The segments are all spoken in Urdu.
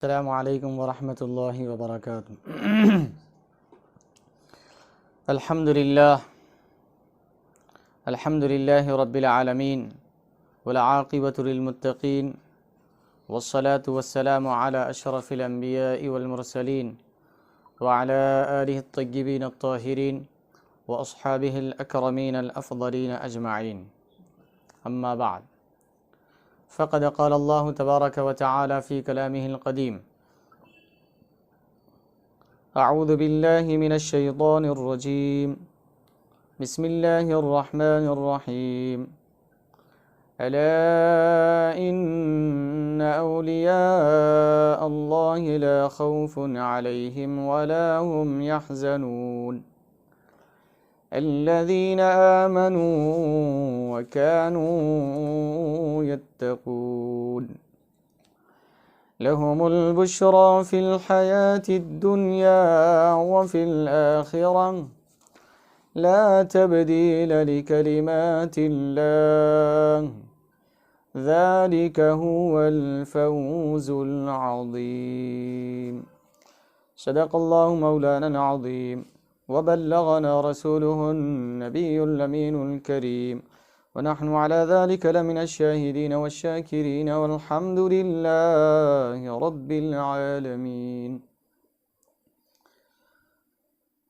السلام علیکم ورحمۃ اللہ وبرکاتہ۔ الحمد للہ رب العالمین والعاقبۃ للمتقین والصلاة والسلام علی اشرف الانبیاء والمرسلین وعلی آلہ الطیبین الطاہرین واصحابہ الاکرمین الافضلین اجمعین، اما بعد فقد قال اللہ تبارک وتعالی فی کلامہ القدیم: اعوذ باللہ من الشیطان الرجیم، بسم اللہ الرحمن الرحیم، الا ان اولیاء اللہ لا خوف علیہم ولا هم يحزنون الذين آمنوا وكانوا يتقون لهم البشرى في الحياة الدنيا وفي الآخرة لا تبديل لكلمات الله ذلك هو الفوز العظيم۔ صدق الله مولانا العظيم وبلغنا رسوله النبي الأمين الكريم ونحن على ذلك لمن الشاهدين والشاكرين والحمد لله رب العالمين۔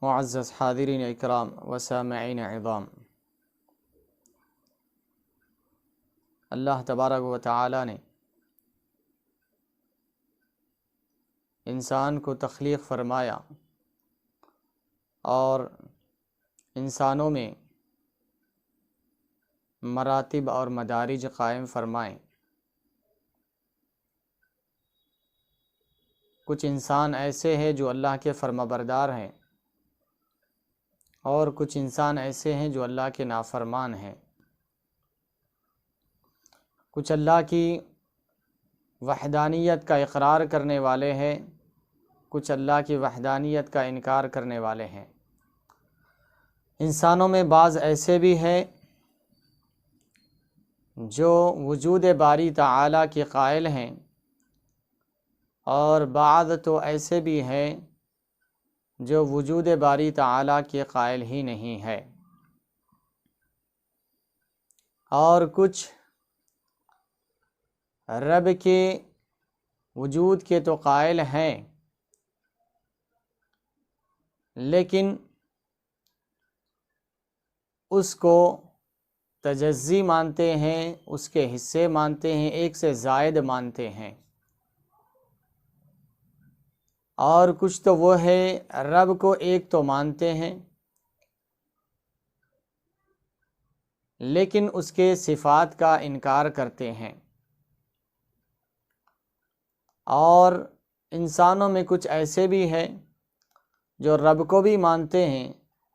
معزز حاضرین اکرام و سامعین عظام، اللہ تبارک و تعالی نے انسان کو تخلیق فرمایا اور انسانوں میں مراتب اور مدارج قائم فرمائیں۔ کچھ انسان ایسے ہیں جو اللہ کے فرمانبردار ہیں اور کچھ انسان ایسے ہیں جو اللہ کے نافرمان ہیں۔ کچھ اللہ کی وحدانیت کا اقرار کرنے والے ہیں، کچھ اللہ کی وحدانیت کا انکار کرنے والے ہیں۔ انسانوں میں بعض ایسے بھی ہیں جو وجود باری تعالیٰ کے قائل ہیں، اور بعض تو ایسے بھی ہیں جو وجود باری تعالیٰ کے قائل ہی نہیں ہے، اور کچھ رب کے وجود کے تو قائل ہیں لیکن اس کو تجزی مانتے ہیں، اس کے حصے مانتے ہیں، ایک سے زائد مانتے ہیں۔ اور کچھ تو وہ ہے رب کو ایک تو مانتے ہیں لیکن اس کے صفات کا انکار کرتے ہیں۔ اور انسانوں میں کچھ ایسے بھی ہیں جو رب کو بھی مانتے ہیں،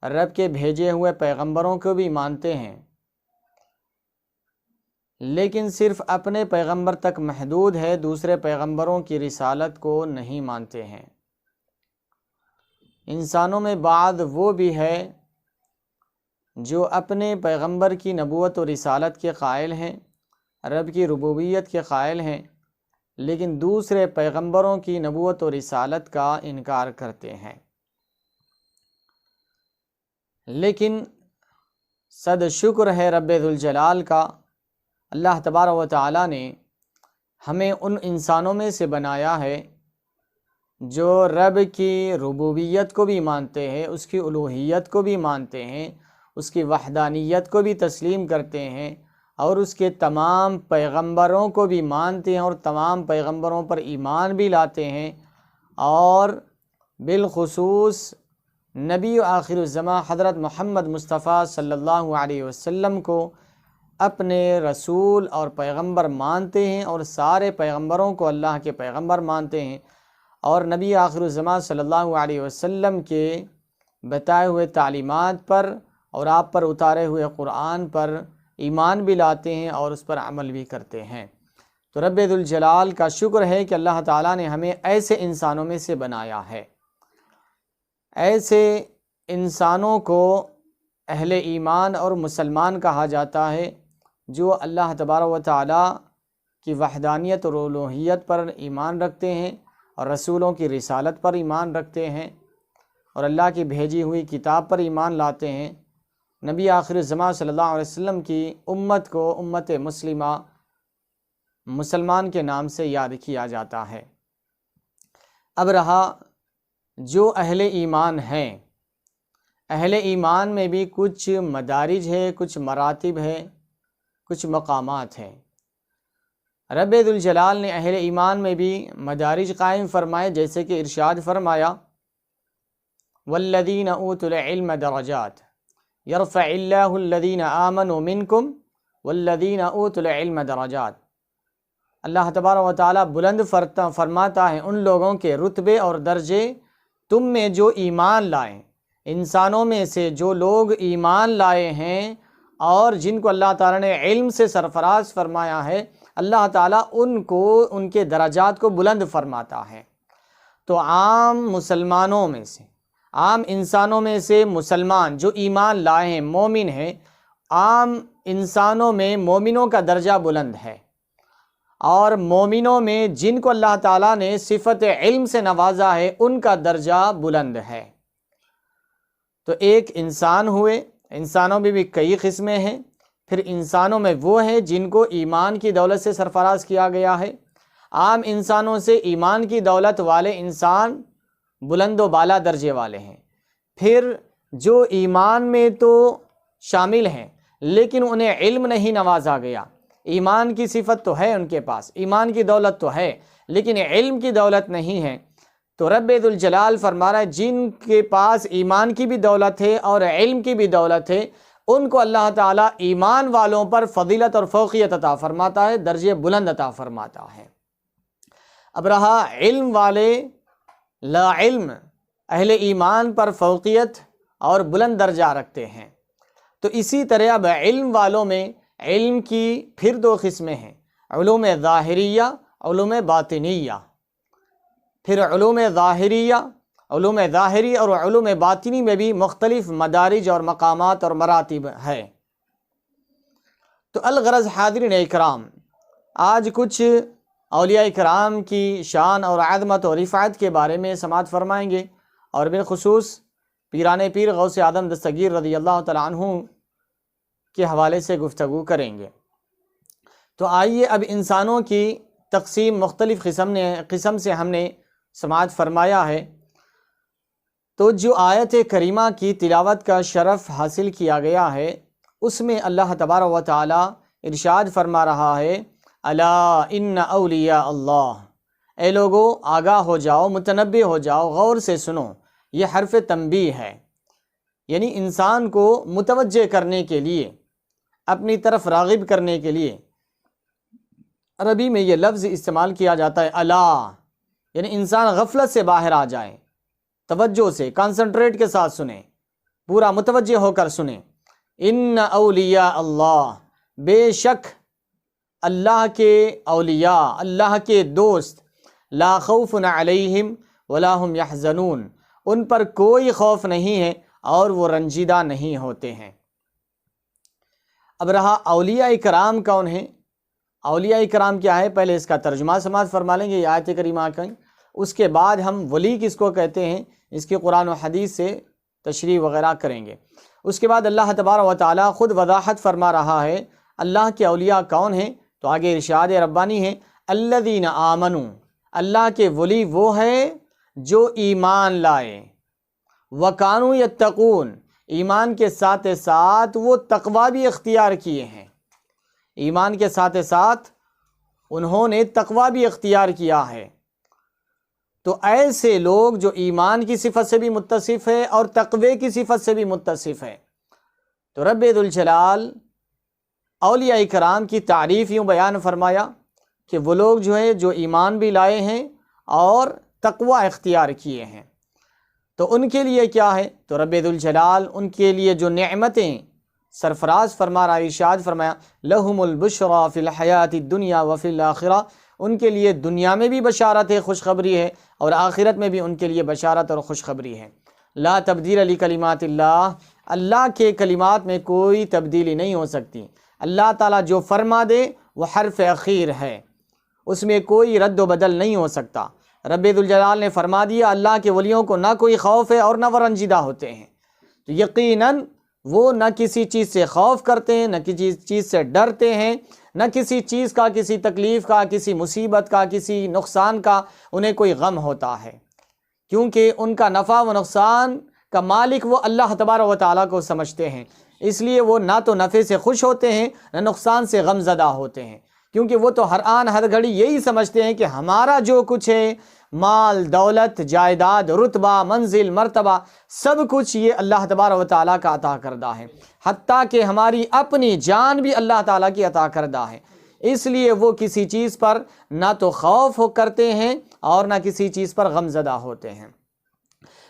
رب کے بھیجے ہوئے پیغمبروں کو بھی مانتے ہیں، لیکن صرف اپنے پیغمبر تک محدود ہے، دوسرے پیغمبروں کی رسالت کو نہیں مانتے ہیں۔ انسانوں میں بعض وہ بھی ہے جو اپنے پیغمبر کی نبوت و رسالت کے قائل ہیں، رب کی ربوبیت کے قائل ہیں، لیکن دوسرے پیغمبروں کی نبوت و رسالت کا انکار کرتے ہیں۔ لیکن صد شکر ہے رب ذوالجلال کا، اللہ تبارک و تعالیٰ نے ہمیں ان انسانوں میں سے بنایا ہے جو رب کی ربوبیت کو بھی مانتے ہیں، اس کی الوہیت کو بھی مانتے ہیں، اس کی وحدانیت کو بھی تسلیم کرتے ہیں، اور اس کے تمام پیغمبروں کو بھی مانتے ہیں اور تمام پیغمبروں پر ایمان بھی لاتے ہیں، اور بالخصوص نبی و آخر الزماں حضرت محمد مصطفیٰ صلی اللہ علیہ وسلم کو اپنے رسول اور پیغمبر مانتے ہیں، اور سارے پیغمبروں کو اللہ کے پیغمبر مانتے ہیں، اور نبی آخر الزماں صلی اللہ علیہ وسلم کے بتائے ہوئے تعلیمات پر اور آپ پر اتارے ہوئے قرآن پر ایمان بھی لاتے ہیں اور اس پر عمل بھی کرتے ہیں۔ تو رب ذوالجلال کا شکر ہے کہ اللہ تعالیٰ نے ہمیں ایسے انسانوں میں سے بنایا ہے۔ ایسے انسانوں کو اہل ایمان اور مسلمان کہا جاتا ہے جو اللہ تبارک و تعالیٰ کی وحدانیت اور الوہیت پر ایمان رکھتے ہیں اور رسولوں کی رسالت پر ایمان رکھتے ہیں اور اللہ کی بھیجی ہوئی کتاب پر ایمان لاتے ہیں، نبی آخر الزمان صلی اللہ علیہ وسلم کی امت کو امت مسلمہ مسلمان کے نام سے یاد کیا جاتا ہے۔ اب رہا جو اہل ایمان ہیں، اہل ایمان میں بھی کچھ مدارج ہے، کچھ مراتب ہے، کچھ مقامات ہیں۔ رب ذوالجلال نے اہل ایمان میں بھی مدارج قائم فرمائے، جیسے کہ ارشاد فرمایا والذین اوتوا العلم درجات یرفع اللہ الذین آمنوا منکم والذین اوتوا العلم درجات۔ اللہ تبارک و تعالیٰ بلند فرماتا ہے ان لوگوں کے رتبے اور درجے تم میں جو ایمان لائیں، انسانوں میں سے جو لوگ ایمان لائے ہیں اور جن کو اللہ تعالیٰ نے علم سے سرفراز فرمایا ہے، اللہ تعالیٰ ان کو ان کے درجات کو بلند فرماتا ہے۔ تو عام مسلمانوں میں سے، عام انسانوں میں سے مسلمان جو ایمان لائے ہیں، مومن ہیں، عام انسانوں میں مومنوں کا درجہ بلند ہے، اور مومنوں میں جن کو اللہ تعالیٰ نے صفت علم سے نوازا ہے ان کا درجہ بلند ہے۔ تو ایک انسان ہوئے، انسانوں میں بھی کئی قسمیں ہیں، پھر انسانوں میں وہ ہیں جن کو ایمان کی دولت سے سرفراز کیا گیا ہے۔ عام انسانوں سے ایمان کی دولت والے انسان بلند و بالا درجے والے ہیں۔ پھر جو ایمان میں تو شامل ہیں لیکن انہیں علم نہیں نوازا گیا، ایمان کی صفت تو ہے ان کے پاس، ایمان کی دولت تو ہے لیکن علم کی دولت نہیں ہے، تو رب ذوالجلال فرما رہا ہے جن کے پاس ایمان کی بھی دولت ہے اور علم کی بھی دولت ہے، ان کو اللہ تعالیٰ ایمان والوں پر فضیلت اور فوقیت عطا فرماتا ہے، درجے بلند عطا فرماتا ہے۔ اب رہا علم والے، لا علم اہل ایمان پر فوقیت اور بلند درجہ رکھتے ہیں۔ تو اسی طرح اب علم والوں میں علم کی پھر دو قسمیں ہیں، علوم ظاہریہ، علوم باطنیہ۔ پھر علوم ظاہریہ، علوم ظاہری اور علوم باطنی میں بھی مختلف مدارج اور مقامات اور مراتب ہے۔ تو الغرض حاضرین اکرام، آج کچھ اولیاء کرام کی شان اور عظمت اور رفعت کے بارے میں سماعت فرمائیں گے، اور بالخصوص پیران پیر غوث اعظم دستگیر رضی اللہ تعالیٰ عنہ کے حوالے سے گفتگو کریں گے۔ تو آئیے اب انسانوں کی تقسیم مختلف قسم سے ہم نے سماعت فرمایا ہے، تو جو آیت کریمہ کی تلاوت کا شرف حاصل کیا گیا ہے اس میں اللہ تبارک و تعالی ارشاد فرما رہا ہے الا ان اولیاء اللہ، اے لوگو آگاہ ہو جاؤ، متنبہ ہو جاؤ، غور سے سنو۔ یہ حرف تنبیہ ہے، یعنی انسان کو متوجہ کرنے کے لیے، اپنی طرف راغب کرنے کے لیے عربی میں یہ لفظ استعمال کیا جاتا ہے الا، یعنی انسان غفلت سے باہر آ جائے، توجہ سے، کانسنٹریٹ کے ساتھ سنیں، پورا متوجہ ہو کر سنیں۔ ان اولیاء اللہ، بے شک اللہ کے اولیاء، اللہ کے دوست، لا خوف علیہم ولا هم یحزنون، ان پر کوئی خوف نہیں ہے اور وہ رنجیدہ نہیں ہوتے ہیں۔ اب رہا اولیاء کرام کون ہیں؟ اولیاء کرام کیا ہے؟ پہلے اس کا ترجمہ سماعت فرما لیں گے یہ آیت کریمہ کا، اس کے بعد ہم ولی کس کو کہتے ہیں اس کی قرآن و حدیث سے تشریح وغیرہ کریں گے۔ اس کے بعد اللہ تبارک و تعالیٰ خود وضاحت فرما رہا ہے اللہ کے اولیاء کون ہیں، تو آگے ارشاد ربانی ہے الذین آمنوا، اللہ کے ولی وہ ہیں جو ایمان لائے، وکانوا یتقون، ایمان کے ساتھ ساتھ وہ تقوی بھی اختیار کیے ہیں، ایمان کے ساتھ ساتھ انہوں نے تقوی بھی اختیار کیا ہے۔ تو ایسے لوگ جو ایمان کی صفت سے بھی متصف ہے اور تقوی کی صفت سے بھی متصف ہے، تو رب ذوالجلال اولیاء کرام کی تعریف یوں بیان فرمایا کہ وہ لوگ جو ہے جو ایمان بھی لائے ہیں اور تقوی اختیار کیے ہیں۔ تو ان کے لیے کیا ہے؟ تو رب ذوالجلال ان کے لیے جو نعمتیں سرفراز فرما رہا، ارشاد فرمایا لہم البشریٰ فی الحیات الدنیا وفی الآخرہ، ان کے لیے دنیا میں بھی بشارت ہے، خوشخبری ہے، اور آخرت میں بھی ان کے لیے بشارت اور خوشخبری ہے۔ لا تبدیل لکلمات اللہ، اللہ کے کلمات میں کوئی تبدیلی نہیں ہو سکتی۔ اللہ تعالیٰ جو فرما دے وہ حرف اخیر ہے، اس میں کوئی رد و بدل نہیں ہو سکتا۔ رب ذوالجلال نے فرما دیا اللہ کے ولیوں کو نہ کوئی خوف ہے اور نہ وہ رنجیدہ ہوتے ہیں، تو یقیناً وہ نہ کسی چیز سے خوف کرتے ہیں، نہ کسی چیز سے ڈرتے ہیں، نہ کسی چیز کا، کسی تکلیف کا، کسی مصیبت کا، کسی نقصان کا انہیں کوئی غم ہوتا ہے، کیونکہ ان کا نفع و نقصان کا مالک وہ اللہ تبارک و تعالیٰ کو سمجھتے ہیں، اس لیے وہ نہ تو نفع سے خوش ہوتے ہیں نہ نقصان سے غم زدہ ہوتے ہیں، کیونکہ وہ تو ہر آن ہر گھڑی یہی سمجھتے ہیں کہ ہمارا جو کچھ ہے، مال، دولت، جائیداد، رتبہ، منزل، مرتبہ، سب کچھ یہ اللہ تبارک و تعالیٰ کا عطا کردہ ہے، حتیٰ کہ ہماری اپنی جان بھی اللہ تعالیٰ کی عطا کردہ ہے، اس لیے وہ کسی چیز پر نہ تو خوف کرتے ہیں اور نہ کسی چیز پر غم زدہ ہوتے ہیں۔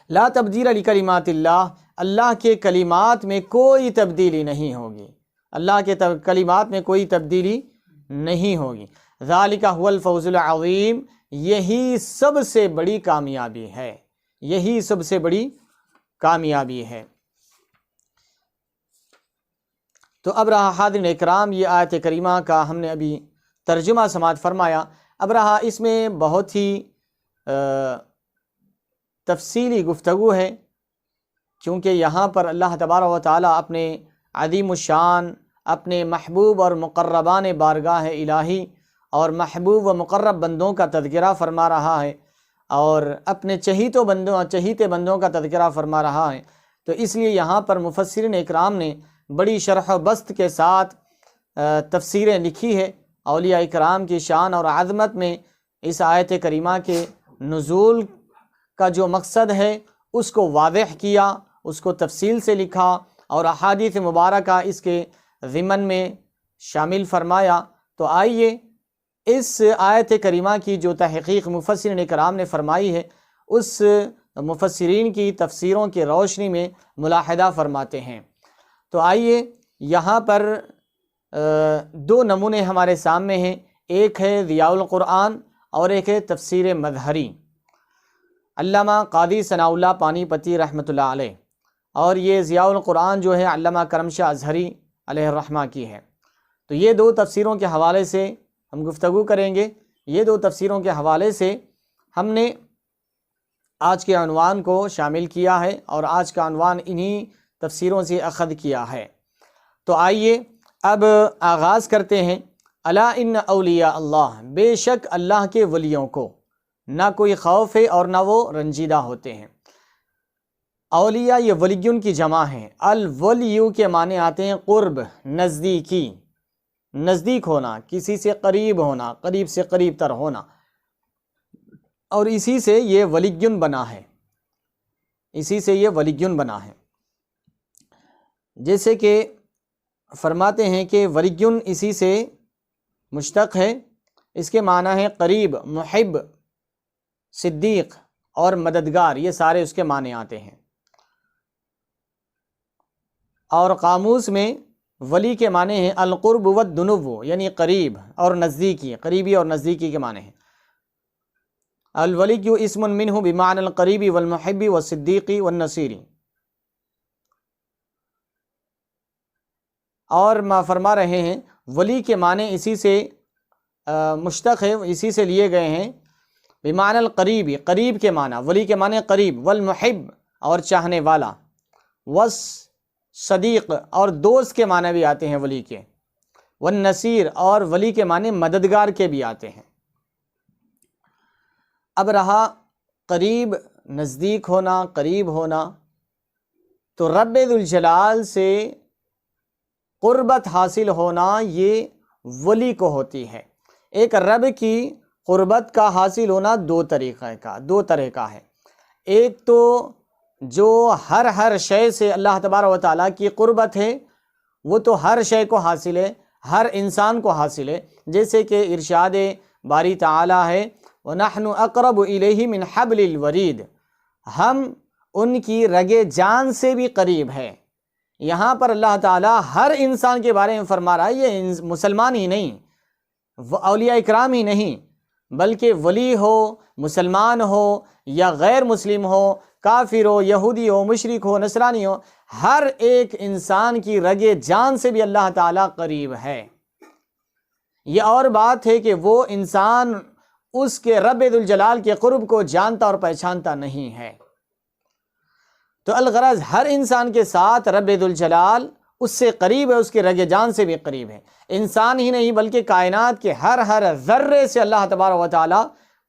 لا تبدیل لکلمات اللہ، اللہ کے کلمات میں کوئی تبدیلی نہیں ہوگی، اللہ کے کلمات میں کوئی تبدیلی نہیں ہوگی۔ ذالک هو الفوز العظیم، یہی سب سے بڑی کامیابی ہے، یہی سب سے بڑی کامیابی ہے۔ تو اب رہا حاضرین اکرام، یہ آیت کریمہ کا ہم نے ابھی ترجمہ سماعت فرمایا، اب رہا اس میں بہت ہی تفصیلی گفتگو ہے، کیونکہ یہاں پر اللہ تبارک و تعالیٰ اپنے عظیم الشان، اپنے محبوب اور مقربان بارگاہ الہی اور محبوب و مقرب بندوں کا تذکرہ فرما رہا ہے، اور اپنے چہیتے بندوں کا تذکرہ فرما رہا ہے، تو اس لیے یہاں پر مفسرین اکرام نے بڑی شرح و بسط کے ساتھ تفسیریں لکھی ہے۔ اولیاء اکرام کی شان اور عظمت میں اس آیت کریمہ کے نزول کا جو مقصد ہے اس کو واضح کیا، اس کو تفصیل سے لکھا، اور احادیث مبارکہ اس کے ضمن میں شامل فرمایا۔ تو آئیے اس آیت کریمہ کی جو تحقیق مفسرین اکرام نے فرمائی ہے، اس مفسرین کی تفسیروں کی روشنی میں ملاحظہ فرماتے ہیں۔ تو آئیے یہاں پر دو نمونے ہمارے سامنے ہیں، ایک ہے ضیاء القرآن اور ایک ہے تفسیر مظہری، علامہ قاضی ثناء اللہ پانی پتی رحمۃ اللہ علیہ، اور یہ ضیاء القرآن جو ہے علامہ کرم شاہ اظہری علیہ الرحمہ کی ہے۔ تو یہ دو تفسیروں کے حوالے سے ہم گفتگو کریں گے، یہ دو تفسیروں کے حوالے سے ہم نے آج کے عنوان کو شامل کیا ہے، اور آج کا عنوان انہی تفسیروں سے اخذ کیا ہے۔ تو آئیے اب آغاز کرتے ہیں۔ الا ان اولیاء اللہ، بے شک اللہ کے ولیوں کو نہ کوئی خوف ہے اور نہ وہ رنجیدہ ہوتے ہیں۔ اولیاء یہ ولیون کی جمع ہے، الولیو کے معنی آتے ہیں قرب، نزدیکی، نزدیک ہونا، کسی سے قریب ہونا، قریب سے قریب تر ہونا، اور اسی سے یہ ولیون بنا ہے، اسی سے یہ ولیون بنا ہے۔ جیسے کہ فرماتے ہیں کہ ولیون اسی سے مشتق ہے، اس کے معنی ہے قریب، محب، صدیق اور مددگار، یہ سارے اس کے معنی آتے ہیں۔ اور قاموس میں ولی کے معنی ہیں القرب والدنو، یعنی قریب اور نزدیکی، قریبی اور نزدیکی کے معنی ہیں۔ الولی اسم منہ بمعنی القریبی والمحبی والصدیقی والنصیری۔ اور ما فرما رہے ہیں ولی کے معنی اسی سے مشتق ہے، اسی سے لیے گئے ہیں، بمعنی القریبی، قریب کے معنی، ولی کے معنی قریب، والمحب اور چاہنے والا، والصدیق اور دوست کے معنی بھی آتے ہیں ولی کے، والنصیر اور ولی کے معنی مددگار کے بھی آتے ہیں۔ اب رہا قریب، نزدیک ہونا، قریب ہونا، تو رب ذوالجلال سے قربت حاصل ہونا یہ ولی کو ہوتی ہے۔ ایک رب کی قربت کا حاصل ہونا دو طرح کا ہے۔ ایک تو جو ہر شے سے اللہ تبارک و تعالیٰ کی قربت ہے، وہ تو ہر شے کو حاصل ہے، ہر انسان کو حاصل ہے، جیسے کہ ارشاد باری تعالیٰ ہے وَنَحْنُ أَقْرَبُ إِلَيْهِ مِنْ حَبْلِ الْوَرِيدِ، ہم ان کی رگ جان سے بھی قریب ہے۔ یہاں پر اللہ تعالیٰ ہر انسان کے بارے میں فرما رہا ہے، یہ مسلمان ہی نہیں، اولیاء اکرام ہی نہیں، بلکہ ولی ہو، مسلمان ہو یا غیر مسلم ہو، کافر ہو، یہودی ہو، مشرک ہو، نصرانی ہو، ہر ایک انسان کی رگ جان سے بھی اللہ تعالیٰ قریب ہے۔ یہ اور بات ہے کہ وہ انسان اس کے رب ذوالجلال کے قرب کو جانتا اور پہچانتا نہیں ہے۔ تو الغرض ہر انسان کے ساتھ رب ذوالجلال اس سے قریب ہے، اس کے رگ جان سے بھی قریب ہے۔ انسان ہی نہیں بلکہ کائنات کے ہر ذرے سے اللہ تبارک و تعالی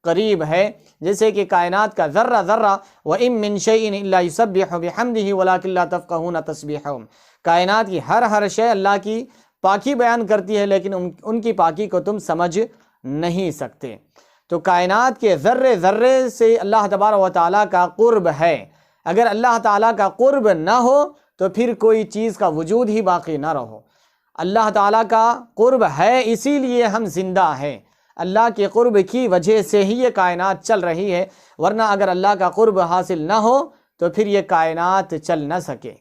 قریب ہے، جیسے کہ کائنات کا ذرہ ذرہ وَإِن مِّن شَيْءٍ إِلَّا يُسَبِّحُ بِحَمْدِهِ وَلَٰكِن لَّا تَفْقَهُونَ تَسْبِيحَهُمْ، کائنات کی ہر شے اللہ کی پاکی بیان کرتی ہے، لیکن ان کی پاکی کو تم سمجھ نہیں سکتے۔ تو کائنات کے ذرے ذرے سے اللہ تبارک و تعالیٰ کا قرب ہے۔ اگر اللہ تعالیٰ کا قرب نہ ہو تو پھر کوئی چیز کا وجود ہی باقی نہ رہو۔ اللہ تعالیٰ کا قرب ہے، اسی لیے ہم زندہ ہیں، اللہ کے قرب کی وجہ سے ہی یہ کائنات چل رہی ہے، ورنہ اگر اللہ کا قرب حاصل نہ ہو تو پھر یہ کائنات چل نہ سکے،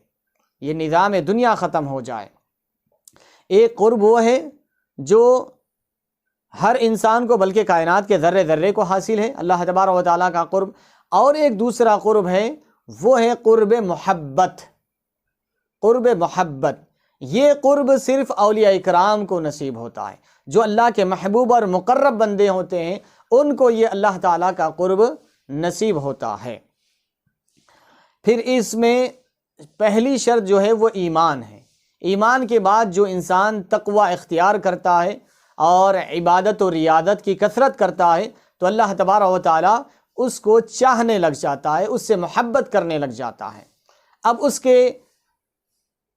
یہ نظام دنیا ختم ہو جائے۔ ایک قرب وہ ہے جو ہر انسان کو بلکہ کائنات کے ذرے ذرے کو حاصل ہے، اللہ تبارک و تعالیٰ کا قرب، اور ایک دوسرا قرب ہے، وہ ہے قرب محبت۔ قرب محبت، یہ قرب صرف اولیاء اکرام کو نصیب ہوتا ہے، جو اللہ کے محبوب اور مقرب بندے ہوتے ہیں ان کو یہ اللہ تعالیٰ کا قرب نصیب ہوتا ہے۔ پھر اس میں پہلی شرط جو ہے وہ ایمان ہے۔ ایمان کے بعد جو انسان تقوی اختیار کرتا ہے اور عبادت و ریاضت کی کثرت کرتا ہے تو اللہ تبارک و تعالیٰ اس کو چاہنے لگ جاتا ہے، اس سے محبت کرنے لگ جاتا ہے۔ اب اس کے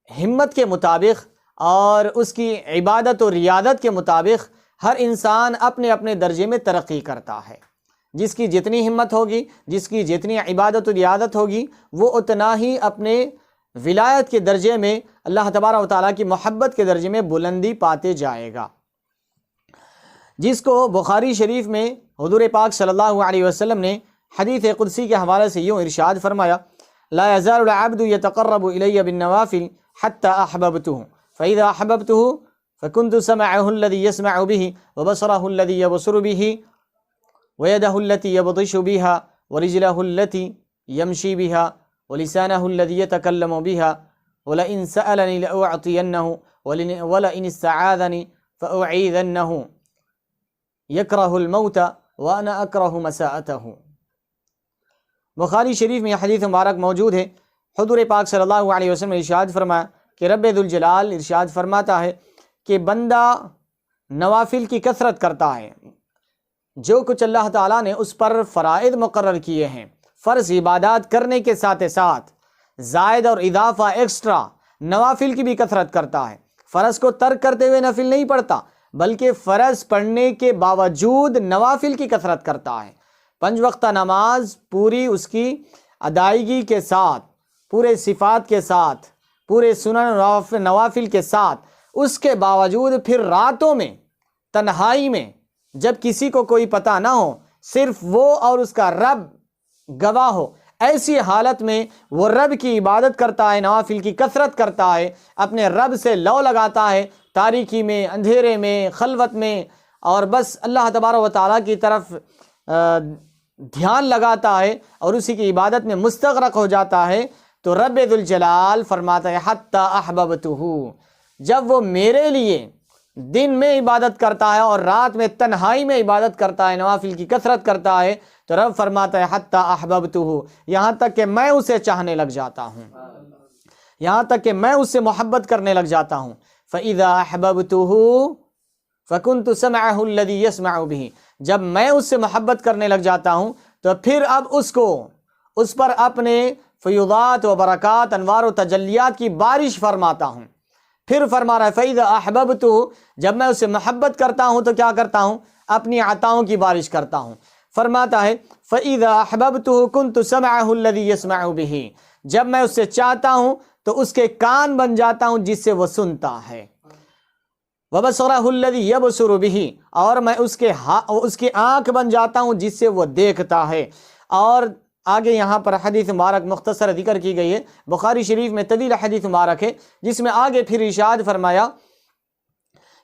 ہمت کے مطابق اور اس کی عبادت و ریاضت کے مطابق ہر انسان اپنے اپنے درجے میں ترقی کرتا ہے۔ جس کی جتنی ہمت ہوگی، جس کی جتنی عبادت و ریاضت ہوگی، وہ اتنا ہی اپنے ولایت کے درجے میں، اللہ تبارک و تعالیٰ کی محبت کے درجے میں بلندی پاتے جائے گا۔ جس کو بخاری شریف میں حضور پاک صلی اللہ علیہ وسلم نے حدیث قدسی کے حوالے سے یوں ارشاد فرمایا: لا يزال العبد يتقرب إلي بالنوافل حتى أحببته فإذا أحببته فكنت سمعه الذي يسمع به وبصره الذي يبصر به ويده التي يبطش بها ورجله التي يمشي بها ولسانه الذي يتكلم بها ولئن سألني لأعطينه ولئن استعاذني فأعيذنه يكره الموت وأنا أكره مساءته۔ بخاری شریف میں یہ حدیث مبارک موجود ہے۔ حضور پاک صلی اللہ علیہ وسلم نے ارشاد فرمایا کہ رب ذوالجلال ارشاد فرماتا ہے کہ بندہ نوافل کی کثرت کرتا ہے، جو کچھ اللہ تعالیٰ نے اس پر فرائض مقرر کیے ہیں، فرض عبادات کرنے کے ساتھ ساتھ زائد اور اضافہ ایکسٹرا نوافل کی بھی کثرت کرتا ہے۔ فرض کو ترک کرتے ہوئے نفل نہیں پڑھتا، بلکہ فرض پڑھنے کے باوجود نوافل کی کثرت کرتا ہے۔ 5 وقتہ نماز پوری اس کی ادائیگی کے ساتھ، پورے صفات کے ساتھ، پورے سنن نوافل کے ساتھ، اس کے باوجود پھر راتوں میں تنہائی میں جب کسی کو کوئی پتہ نہ ہو، صرف وہ اور اس کا رب گواہ ہو، ایسی حالت میں وہ رب کی عبادت کرتا ہے، نوافل کی کثرت کرتا ہے، اپنے رب سے لو لگاتا ہے، تاریکی میں، اندھیرے میں، خلوت میں، اور بس اللہ تبارک و تعالیٰ کی طرف دھیان لگاتا ہے اور اسی کی عبادت میں مستغرق ہو جاتا ہے، تو رب ذوالجلال فرماتا ہے حتی احببتہ، جب وہ میرے لیے دن میں عبادت کرتا ہے اور رات میں تنہائی میں عبادت کرتا ہے، نوافل کی کثرت کرتا ہے، تو رب فرماتا ہے حتی احببتہ، یہاں تک کہ میں اسے چاہنے لگ جاتا ہوں، یہاں تک کہ میں اس سے محبت کرنے لگ جاتا ہوں۔ فَإِذَا أَحْبَبْتُهُ فَكُنْتُ سَمْعَهُ الَّذِي يَسْمَعُ بِهِ، جب میں اس سے محبت کرنے لگ جاتا ہوں تو پھر اب اس پر اپنے فیوضات و برکات، انوار و تجلیات کی بارش فرماتا ہوں۔ پھر فرما رہا ہے فَإِذَا أَحْبَبْتُهُ، جب میں اس سے محبت کرتا ہوں تو کیا کرتا ہوں؟ اپنی عطاؤں کی بارش کرتا ہوں۔ فرماتا ہے فَإِذَا أَحْبَبْتُهُ كُنْتُ سَمْعَهُ الَّذِي يَسْمَعُ بِهِ، جب میں اس سے چاہتا ہوں تو اس کے کان بن جاتا ہوں جس سے وہ سنتا ہے، وَبَصَرَهُ الَّذِي يَبْصُرُ بِهِ، اور میں اس کی آنکھ بن جاتا ہوں جس سے وہ دیکھتا ہے۔ اور آگے یہاں پر حدیث مبارک مختصر ذکر کی گئی ہے، بخاری شریف میں طویل حدیث مبارک ہے، جس میں آگے پھر ارشاد فرمایا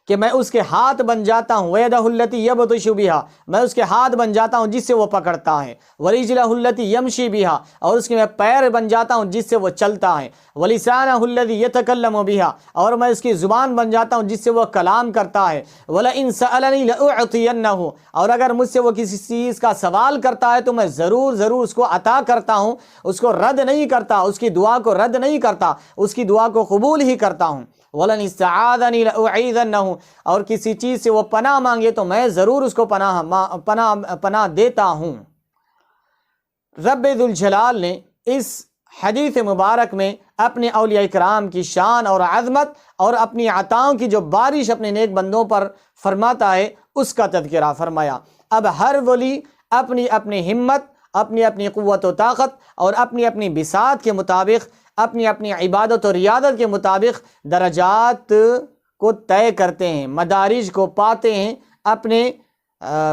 کہ میں اس کے ہاتھ بن جاتا ہوں، وَيَدَهُ الَّتِي يَبْطِشُ بِهَا، میں اس کے ہاتھ بن جاتا ہوں جس سے وہ پکڑتا ہے، وَرِجْلَهُ الَّتِي يَمْشِي بِهَا، اور اس کے میں پیر بن جاتا ہوں جس سے وہ چلتا ہے، وَلِسَانَهُ الَّذِي يَتَكَلَّمُ بِهَا، اور میں اس کی زبان بن جاتا ہوں جس سے وہ کلام کرتا ہے، وَلَئِن سَأَلَنِي لَأُعْطِيَنَّهُ، اور اگر مجھ سے وہ کسی چیز کا سوال کرتا ہے تو میں ضرور اس کو عطا کرتا ہوں، اس کو رد نہیں کرتا، اس کی دعا کو رد نہیں کرتا، اس کی دعا کو قبول ہی کرتا ہوں، وَلَنِ اسْتَعَاذَنِي لَأُعِيذَنَّهُ، اور کسی چیز سے وہ پناہ مانگے تو میں ضرور اس کو پناہ دیتا ہوں۔ رب ذوالجلال نے اس حدیث مبارک میں اپنے اولیاء کرام کی شان اور عظمت اور اپنی عطاؤں کی جو بارش اپنے نیک بندوں پر فرماتا ہے اس کا تذکرہ فرمایا۔ اب ہر ولی اپنی اپنی ہمت، اپنی اپنی قوت و طاقت اور اپنی اپنی بساط کے مطابق، اپنی اپنی عبادت و ریاضت کے مطابق درجات کو طے کرتے ہیں، مدارج کو پاتے ہیں اپنے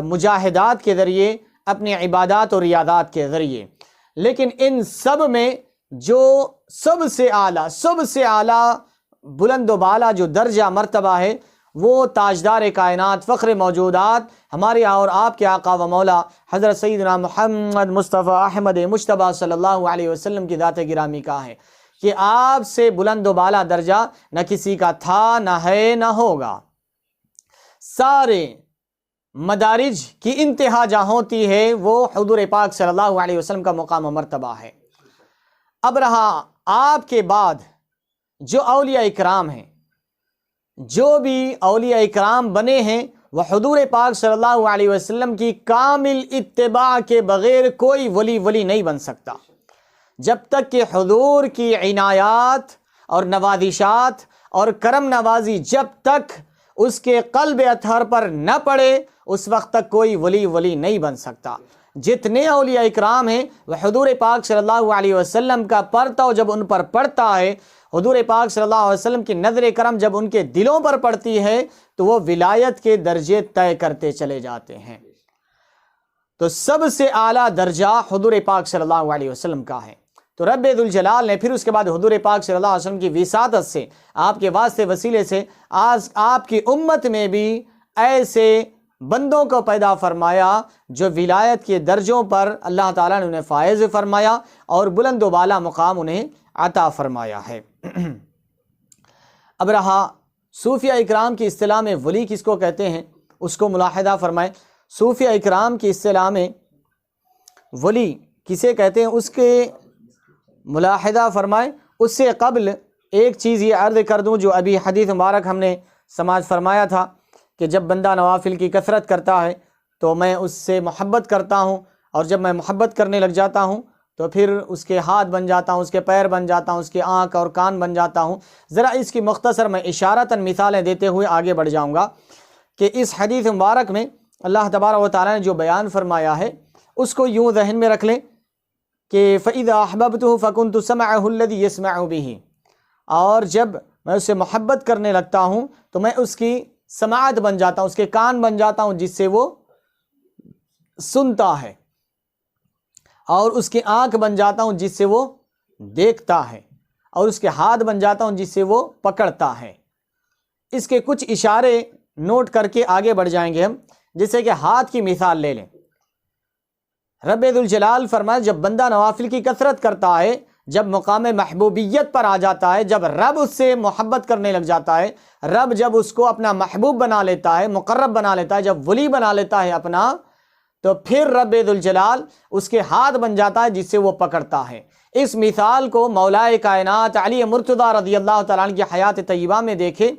مجاہدات کے ذریعے، اپنی عبادات و ریاضات کے ذریعے۔ لیکن ان سب میں جو سب سے اعلیٰ بلند و بالا جو درجہ مرتبہ ہے وہ تاجدار کائنات، فخر موجودات، ہمارے اور آپ کے آقا و مولا حضرت سیدنا محمد مصطفیٰ احمد مجتبیٰ صلی اللہ علیہ وسلم کی ذات گرامی کا ہے کہ آپ سے بلند و بالا درجہ نہ کسی کا تھا، نہ ہے، نہ ہوگا۔ سارے مدارج کی انتہا جہاں ہوتی ہے وہ حضور پاک صلی اللہ علیہ وسلم کا مقام و مرتبہ ہے۔ اب رہا آپ کے بعد جو اولیاء اکرام ہیں، جو بھی اولیاء اکرام بنے ہیں، وہ حضور پاک صلی اللہ علیہ وسلم کی کامل اتباع کے بغیر کوئی ولی نہیں بن سکتا۔ جب تک کہ حضور کی عنایات اور نوازشات اور کرم نوازی جب تک اس کے قلب اطہر پر نہ پڑے اس وقت تک کوئی ولی نہیں بن سکتا۔ جتنے اولیاء اکرام ہیں وہ حضور پاک صلی اللہ علیہ وسلم کا پرتو جب ان پر پڑتا ہے، حضور پاک صلی اللہ علیہ وسلم کی نظر کرم جب ان کے دلوں پر پڑتی ہے تو وہ ولایت کے درجے طے کرتے چلے جاتے ہیں۔ تو سب سے اعلیٰ درجہ حضور پاک صلی اللہ علیہ وسلم کا ہے۔ تو رب ذوالجلال نے پھر اس کے بعد حضور پاک صلی اللہ علیہ وسلم کی وساطت سے، آپ کے واسطے وسیلے سے آج آپ کی امت میں بھی ایسے بندوں کو پیدا فرمایا جو ولایت کے درجوں پر اللہ تعالیٰ نے انہیں فائز فرمایا اور بلند و بالا مقام انہیں عطا فرمایا ہے۔ اب رہا صوفیہ اکرام کی اصطلاح میں ولی کس کو کہتے ہیں اس کو ملاحظہ فرمائیں۔ صوفیہ اکرام کی اصطلاح میں ولی کسے کہتے ہیں اس کے ملاحظہ فرمائیں۔ اس سے قبل ایک چیز یہ عرض کر دوں جو ابھی حدیث مبارک ہم نے سماعت فرمایا تھا کہ جب بندہ نوافل کی کثرت کرتا ہے تو میں اس سے محبت کرتا ہوں، اور جب میں محبت کرنے لگ جاتا ہوں تو پھر اس کے ہاتھ بن جاتا ہوں، اس کے پیر بن جاتا ہوں، اس کے آنکھ اور کان بن جاتا ہوں۔ ذرا اس کی مختصر میں اشارتاً مثالیں دیتے ہوئے آگے بڑھ جاؤں گا کہ اس حدیث مبارک میں اللہ تبارک و تعالیٰ نے جو بیان فرمایا ہے اس کو یوں ذہن میں رکھ لیں کہ فَإِذَا أَحْبَبْتُهُ فَكُنْتُ سَمْعَهُ الَّذِي يَسْمَعُ بِهِ، اور جب میں اس سے محبت کرنے لگتا ہوں تو میں اس کی سماعت بن جاتا ہوں، اس کے کان بن جاتا ہوں جس سے وہ سنتا ہے، اور اس کی آنکھ بن جاتا ہوں جس سے وہ دیکھتا ہے، اور اس کے ہاتھ بن جاتا ہوں جس سے وہ پکڑتا ہے۔ اس کے کچھ اشارے نوٹ کر کے آگے بڑھ جائیں گے ہم، جیسے کہ ہاتھ کی مثال لے لیں۔ رب ذوالجلال فرمائے جب بندہ نوافل کی کثرت کرتا ہے، جب مقام محبوبیت پر آ جاتا ہے، جب رب اس سے محبت کرنے لگ جاتا ہے، رب جب اس کو اپنا محبوب بنا لیتا ہے، مقرب بنا لیتا ہے، جب ولی بنا لیتا ہے اپنا، تو پھر رب ذوالجلال اس کے ہاتھ بن جاتا ہے جس سے وہ پکڑتا ہے۔ اس مثال کو مولائے کائنات علی مرتضیٰ رضی اللہ تعالیٰ عنہ کی حیات طیبہ میں دیکھے۔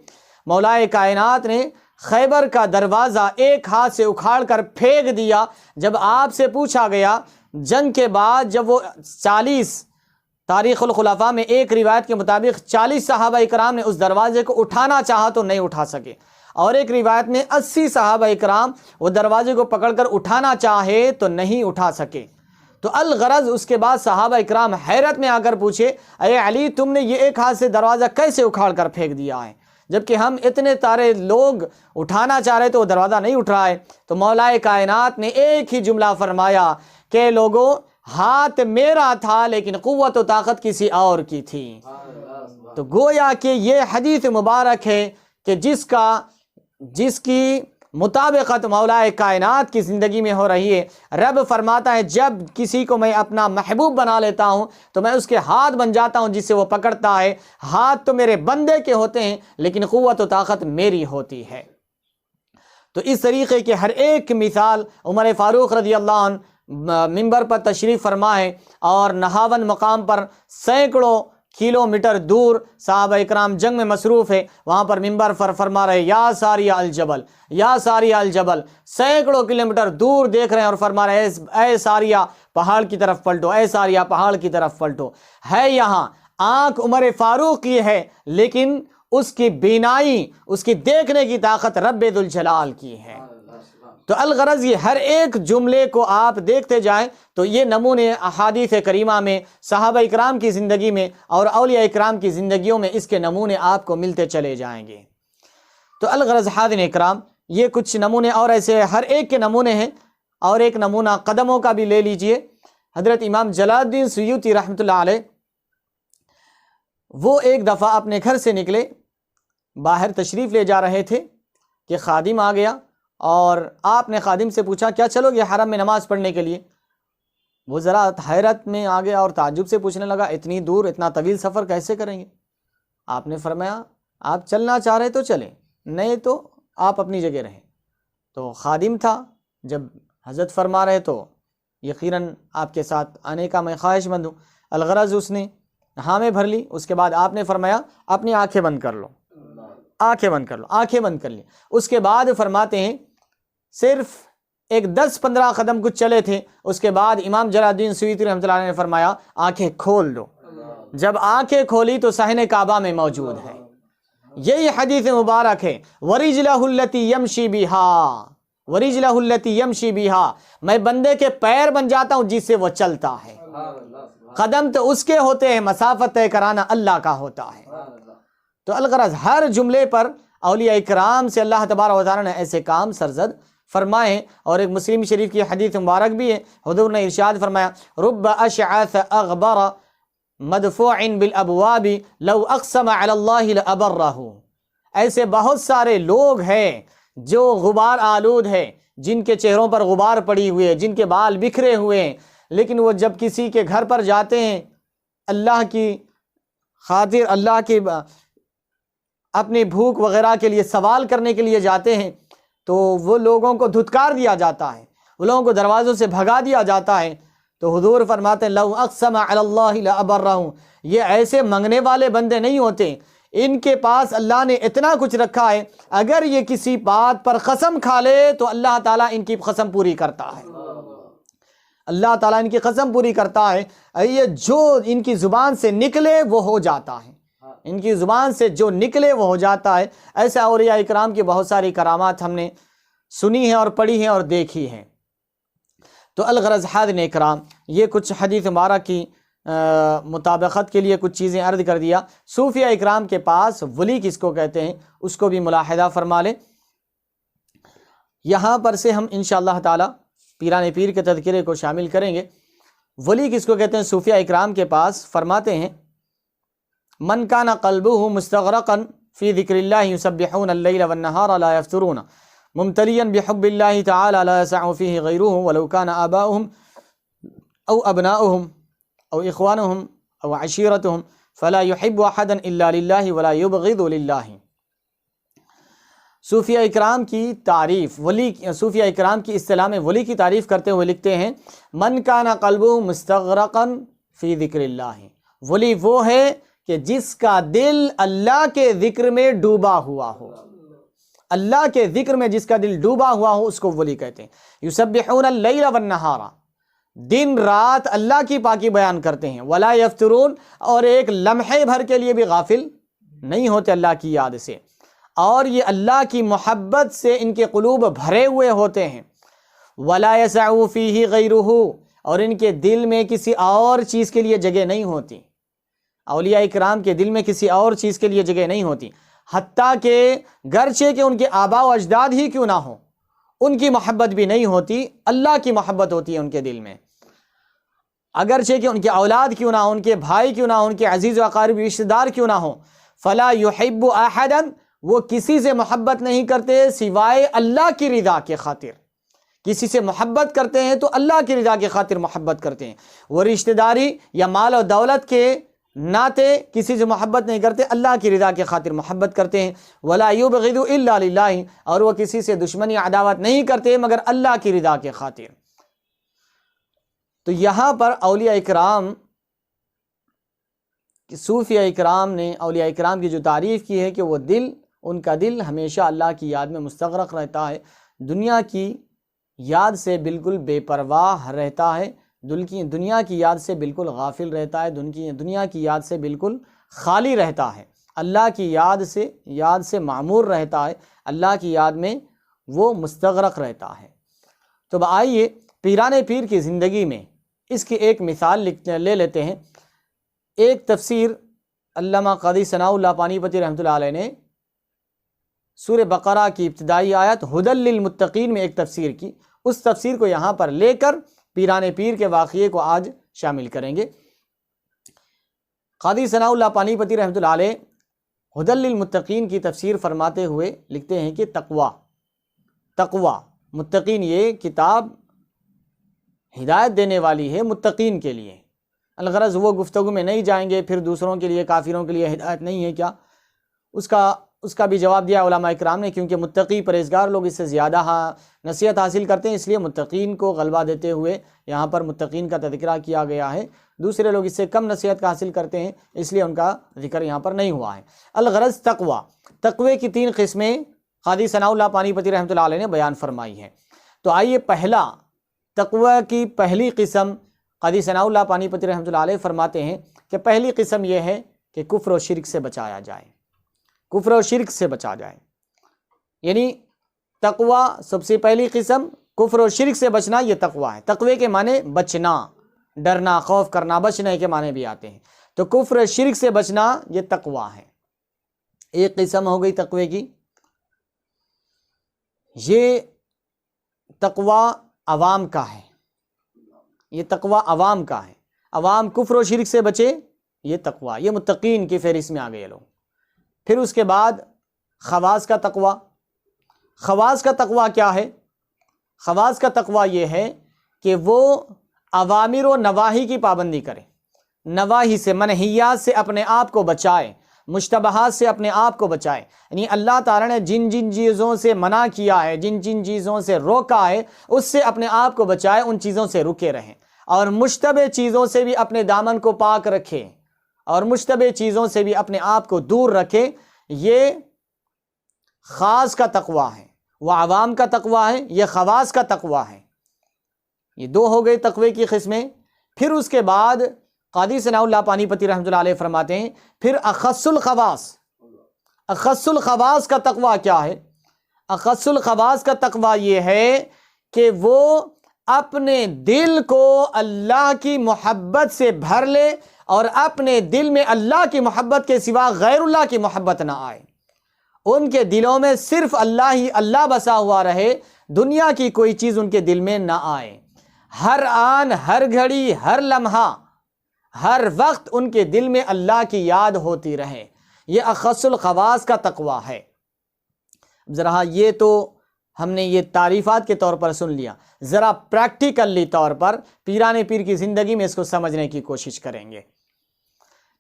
مولائے کائنات نے خیبر کا دروازہ ایک ہاتھ سے اکھاڑ کر پھینک دیا۔ جب آپ سے پوچھا گیا جنگ کے بعد جب وہ 40 تاریخ الخلفاء میں ایک روایت کے مطابق 40 صحابہ اکرام نے اس دروازے کو اٹھانا چاہا تو نہیں اٹھا سکے، اور ایک روایت میں 80 صحابہ اکرام وہ دروازے کو پکڑ کر اٹھانا چاہے تو نہیں اٹھا سکے۔ تو الغرض اس کے بعد صحابہ اکرام حیرت میں آ کر پوچھے اے علی تم نے یہ ایک ہاتھ سے دروازہ کیسے اکھاڑ کر پھینک دیا ہے، جبکہ ہم اتنے سارے لوگ اٹھانا چاہ رہے تو وہ دروازہ نہیں اٹھ رہا ہے؟ تو مولا کائنات نے ایک ہی جملہ فرمایا کہ لوگوں ہاتھ میرا تھا لیکن قوت و طاقت کسی اور کی تھی۔ تو گویا کہ یہ حدیث مبارک ہے کہ جس کا جس کی مطابقت مولا کائنات کی زندگی میں ہو رہی ہے۔ رب فرماتا ہے جب کسی کو میں اپنا محبوب بنا لیتا ہوں تو میں اس کے ہاتھ بن جاتا ہوں جس سے وہ پکڑتا ہے۔ ہاتھ تو میرے بندے کے ہوتے ہیں لیکن قوت و طاقت میری ہوتی ہے۔ تو اس طریقے کے ہر ایک کی مثال عمر فاروق رضی اللہ عنہ منبر پر تشریف فرما ہے اور نہاون مقام پر سینکڑوں کلومیٹر دور صحابہ اکرام جنگ میں مصروف ہے، وہاں پر منبر پر فرما رہے یا ساریہ الجبل یا ساریہ الجبل، سینکڑوں کلومیٹر دور دیکھ رہے ہیں اور فرما رہے اے ساریہ پہاڑ کی طرف پلٹو، اے ساریہ پہاڑ کی طرف پلٹو۔ ہے یہاں آنکھ عمر فاروق کی ہے لیکن اس کی بینائی، اس کی دیکھنے کی طاقت رب ذوالجلال کی ہے۔ تو الغرض یہ ہر ایک جملے کو آپ دیکھتے جائیں تو یہ نمونے احادیث کریمہ میں، صحابہ اکرام کی زندگی میں اور اولیاء اکرام کی زندگیوں میں اس کے نمونے آپ کو ملتے چلے جائیں گے۔ تو الغرض حاضرین اکرام یہ کچھ نمونے اور ایسے ہر ایک کے نمونے ہیں، اور ایک نمونہ قدموں کا بھی لے لیجئے۔ حضرت امام جلال الدین سیوطی رحمۃ اللہ علیہ وہ ایک دفعہ اپنے گھر سے نکلے، باہر تشریف لے جا رہے تھے کہ خادم آ گیا اور آپ نے خادم سے پوچھا کیا چلو گے حرم میں نماز پڑھنے کے لیے؟ وہ ذرا حیرت میں آ گیا اور تعجب سے پوچھنے لگا اتنی دور اتنا طویل سفر کیسے کریں گے؟ آپ نے فرمایا آپ چلنا چاہ رہے تو چلیں، نہیں تو آپ اپنی جگہ رہیں۔ تو خادم تھا، جب حضرت فرما رہے تو یقیناً آپ کے ساتھ آنے کا میں خواہش مند ہوں۔ الغرض اس نے ہاں میں بھر لی۔ اس کے بعد آپ نے فرمایا اپنی آنکھیں بند کر لو، آنکھیں بند کر لو، آنکھیں بند کر لی۔ اس کے بعد فرماتے ہیں صرف ایک 10-15 قدم کچھ چلے تھے، اس کے بعد امام جلال الدین سیوطی رحمۃ اللہ علیہ نے فرمایا آنکھیں کھول دو۔ جب آنکھیں کھولی تو صحن کعبہ میں موجود ہے۔ یہی حدیث مبارک ہے وَرِجْلَهُ الَّتِي يَمْشِي بِهَا وَرِجْلَهُ الَّتِي يَمْشِي بِهَا، میں بندے کے پیر بن جاتا ہوں جس سے وہ چلتا ہے۔ قدم تو اس کے ہوتے ہیں، مسافت طے کرانا اللہ کا ہوتا ہے۔ تو الغرض ہر جملے پر اولیاء اکرام سے اللہ تبارک و تعالیٰ نے ایسے کام سرزد فرمائے ہیں۔ اور ایک مسلم شریف کی حدیث مبارک بھی ہے، حضور نے ارشاد فرمایا رب اشعث اغبر مدفوع بالابواب لو اقسم علی اللہ لابرہ، ایسے بہت سارے لوگ ہیں جو غبار آلود ہے، جن کے چہروں پر غبار پڑی ہوئی ہے، جن کے بال بکھرے ہوئے ہیں، لیکن وہ جب کسی کے گھر پر جاتے ہیں اللہ کی خاطر، اللہ کی اپنی بھوک وغیرہ کے لیے سوال کرنے کے لیے جاتے ہیں تو وہ لوگوں کو دھتکار دیا جاتا ہے، وہ لوگوں کو دروازوں سے بھگا دیا جاتا ہے۔ تو حضور فرماتے ہیں لو اقسم علی اللہ لابرہ، یہ ایسے منگنے والے بندے نہیں ہوتے، ان کے پاس اللہ نے اتنا کچھ رکھا ہے، اگر یہ کسی بات پر قسم کھا لے تو اللہ تعالیٰ ان کی قسم پوری کرتا ہے، اللہ تعالیٰ ان کی قسم پوری کرتا ہے۔ یہ جو ان کی زبان سے نکلے وہ ہو جاتا ہے، ان کی زبان سے جو نکلے وہ ہو جاتا ہے۔ ایسے اولیاء اکرام کی بہت ساری کرامات ہم نے سنی ہیں اور پڑھی ہیں اور دیکھی ہیں۔ تو الغرض حاضرین اکرام یہ کچھ حدیث مبارک کی مطابقت کے لیے کچھ چیزیں عرض کر دیا۔ صوفیہ اکرام کے پاس ولی کس کو کہتے ہیں اس کو بھی ملاحظہ فرما لیں۔ یہاں پر سے ہم انشاءاللہ تعالی پیران پیر کے تذکرے کو شامل کریں گے۔ ولی کس کو کہتے ہیں صوفیہ اکرام کے پاس فرماتے ہیں من کان قلبہ مستغرقا فی ذکر اللہ یسبحون اللیل والنہار لا یفترون ممتلیا بحب اللہ تعالی لا یسع فیہ غیرہ ولو کان آباؤہم او ابناؤہم او اخوانہم او عشیرتہم فلا یحب احدا الا للہ ولا یبغض للہ۔ صوفیہ اکرام کی تعریف، صوفیہ اکرام کی اصطلاح میں ولی کی تعریف کرتے ہوئے لکھتے ہیں من کان قلبہ مستغرقا فی ذکر اللہ، ولی وہ ہے کہ جس کا دل اللہ کے ذکر میں ڈوبا ہوا ہو، اللہ کے ذکر میں جس کا دل ڈوبا ہوا ہو اس کو ولی کہتے ہیں۔ یسبحون اللیل والنہار، دن رات اللہ کی پاکی بیان کرتے ہیں، ولا یفترون، اور ایک لمحے بھر کے لیے بھی غافل نہیں ہوتے اللہ کی یاد سے، اور یہ اللہ کی محبت سے ان کے قلوب بھرے ہوئے ہوتے ہیں۔ ولا یسع فیہ غیرہ، اور ان کے دل میں کسی اور چیز کے لیے جگہ نہیں ہوتی، اولیاء اکرام کے دل میں کسی اور چیز کے لیے جگہ نہیں ہوتی، حتیٰ کہ گرچہ کہ ان کے آباء و اجداد ہی کیوں نہ ہوں، ان کی محبت بھی نہیں ہوتی، اللہ کی محبت ہوتی ہے ان کے دل میں، اگرچہ کہ ان کے اولاد کیوں نہ ہوں، ان کے بھائی کیوں نہ ہوں، ان کے عزیز و اقارب رشتہ دار کیوں نہ ہوں۔ فلا یحب احدا، وہ کسی سے محبت نہیں کرتے سوائے اللہ کی رضا کے خاطر. کسی سے محبت کرتے ہیں تو اللہ کی رضا کی خاطر محبت کرتے ہیں. وہ رشتہ داری یا مال و دولت کے ناطے کسی سے محبت نہیں کرتے, اللہ کی رضا کی خاطر محبت کرتے ہیں. ولا یبغض الا للہ, اور وہ کسی سے دشمنی عداوت نہیں کرتے مگر اللہ کی رضا کے خاطر. تو یہاں پر اولیاء اکرام, صوفیاء اکرام نے اولیاء اکرام کی جو تعریف کی ہے کہ وہ دل, ان کا دل ہمیشہ اللہ کی یاد میں مستغرق رہتا ہے, دنیا کی یاد سے بالکل بے پرواہ رہتا ہے, دنیا کی یاد سے بالکل غافل رہتا ہے, دنیا کی یاد سے بالکل خالی رہتا ہے, اللہ کی یاد سے معمور رہتا ہے, اللہ کی یاد میں وہ مستغرق رہتا ہے. تو آئیے پیران پیر کی زندگی میں اس کی ایک مثال لے لیتے ہیں. ایک تفسیر علامہ قاضی ثناء اللہ پانی پتی رحمۃ اللہ علیہ نے سورہ بقرہ کی ابتدائی آیت ھدی للمتقین میں ایک تفسیر کی, اس تفسیر کو یہاں پر لے کر پیران پیر کے واقعے کو آج شامل کریں گے. قاضی ثناء اللہ پانی پتی رحمۃ اللہ علیہ ھدی للمتقین کی تفسیر فرماتے ہوئے لکھتے ہیں کہ تقوی متقین, یہ کتاب ہدایت دینے والی ہے متقین کے لیے. الغرض وہ گفتگو میں نہیں جائیں گے, پھر دوسروں کے لیے کافروں کے لیے ہدایت نہیں ہے کیا, اس کا بھی جواب دیا علماء اکرام نے, کیونکہ متقی پرہیزگار لوگ اس سے زیادہ نصیحت حاصل کرتے ہیں, اس لیے متقین کو غلبہ دیتے ہوئے یہاں پر متقین کا تذکرہ کیا گیا ہے. دوسرے لوگ اس سے کم نصیحت کا حاصل کرتے ہیں, اس لیے ان کا ذکر یہاں پر نہیں ہوا ہے. الغرض تقوی کی 3 قسمیں قاضی ثناء اللہ پانی پتی رحمۃ اللہ علیہ نے بیان فرمائی ہیں. تو آئیے پہلا تقوی کی پہلی قسم قاضی ثناء اللہ پانی پتی رحمۃ اللہ علیہ فرماتے ہیں کہ پہلی قسم یہ ہے کہ کفر و شرک سے بچایا جائے, کفر و شرک سے بچا جائے. یعنی تقوی سب سے پہلی قسم, کفر و شرک سے بچنا, یہ تقوی ہے. تقوی کے معنی بچنا, ڈرنا, خوف کرنا, بچنے کے معنی بھی آتے ہیں. تو کفر و شرک سے بچنا یہ تقوی ہے. ایک قسم ہو گئی تقوی کی. یہ تقوی عوام کا ہے, یہ تقوی عوام کا ہے. عوام کفر و شرک سے بچے, یہ تقوی, یہ متقین کی فہرست میں آ گئے لوگ. پھر اس کے بعد خواص کا تقوی. خواص کا تقوی کیا ہے؟ خواص کا تقوی یہ ہے کہ وہ اوامر و نواہی کی پابندی کرے, نواہی سے, منہیات سے اپنے آپ کو بچائے, مشتبہات سے اپنے آپ کو بچائے. یعنی اللہ تعالیٰ نے جن جن چیزوں سے منع کیا ہے, جن جن چیزوں سے روکا ہے, اس سے اپنے آپ کو بچائے, ان چیزوں سے رکے رہیں. اور مشتبہ چیزوں سے بھی اپنے دامن کو پاک رکھے, اور مشتبہ چیزوں سے بھی اپنے آپ کو دور رکھے. یہ خاص کا تقوی ہے. وہ عوام کا تقوی ہے, یہ خواص کا تقوی ہے. یہ 2 ہو گئے تقوی کی قسمیں. پھر اس کے بعد قاضی ثناء اللہ پانی پتی رحمۃ اللہ علیہ فرماتے ہیں پھر اخص الخواص. اخص الخواص کا تقوی کیا ہے؟ اخص الخواص کا تقوی یہ ہے کہ وہ اپنے دل کو اللہ کی محبت سے بھر لے, اور اپنے دل میں اللہ کی محبت کے سوا غیر اللہ کی محبت نہ آئے. ان کے دلوں میں صرف اللہ ہی اللہ بسا ہوا رہے, دنیا کی کوئی چیز ان کے دل میں نہ آئے. ہر آن, ہر گھڑی, ہر لمحہ, ہر وقت ان کے دل میں اللہ کی یاد ہوتی رہے. یہ اخص الخواص کا تقوی ہے. ذرا یہ تو ہم نے یہ تعریفات کے طور پر سن لیا, ذرا پریکٹیکلی طور پر پیران پیر کی زندگی میں اس کو سمجھنے کی کوشش کریں گے.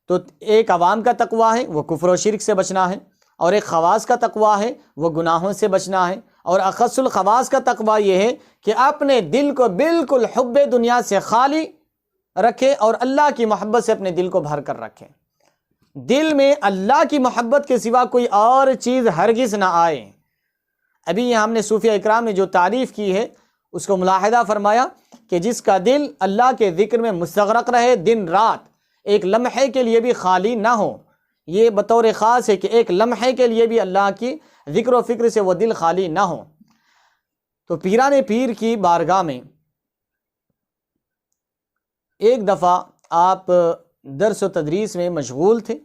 تو ایک عوام کا تقوی ہے, وہ کفر و شرک سے بچنا ہے, اور ایک خواص کا تقوی ہے, وہ گناہوں سے بچنا ہے. اور اخص الخواص کا تقوی یہ ہے کہ اپنے دل کو بالکل حب دنیا سے خالی رکھے, اور اللہ کی محبت سے اپنے دل کو بھر کر رکھے. دل میں اللہ کی محبت کے سوا کوئی اور چیز ہرگز نہ آئے. ابھی ہم نے صوفیہ اکرام نے جو تعریف کی ہے اس کو ملاحظہ فرمایا کہ جس کا دل اللہ کے ذکر میں مستغرق رہے, دن رات, ایک لمحے کے لیے بھی خالی نہ ہو. یہ بطور خاص ہے کہ ایک لمحے کے لیے بھی اللہ کی ذکر و فکر سے وہ دل خالی نہ ہو. تو پیران پیر کی بارگاہ میں ایک دفعہ آپ درس و تدریس میں مشغول تھے,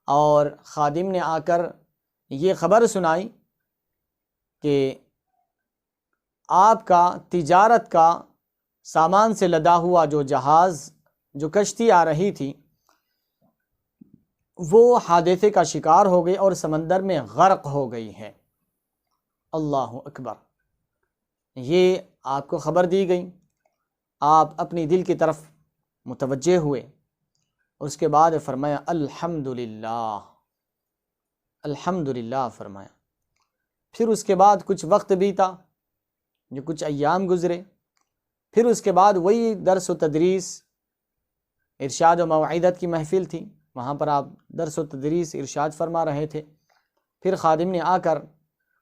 اور خادم نے آ کر یہ خبر سنائی کہ آپ کا تجارت کا سامان سے لدا ہوا جو جہاز, جو کشتی آ رہی تھی, وہ حادثے کا شکار ہو گئی اور سمندر میں غرق ہو گئی ہے۔ اللہ اکبر۔ یہ آپ کو خبر دی گئی، آپ اپنی دل کی طرف متوجہ ہوئے، اس کے بعد فرمایا الحمدللہ، الحمدللہ فرمایا۔ پھر اس کے بعد کچھ وقت بیتا، جو کچھ ایام گزرے، پھر اس کے بعد وہی درس و تدریس، ارشاد و موعظت کی محفل تھی، وہاں پر آپ درس و تدریس ارشاد فرما رہے تھے۔ پھر خادم نے آ کر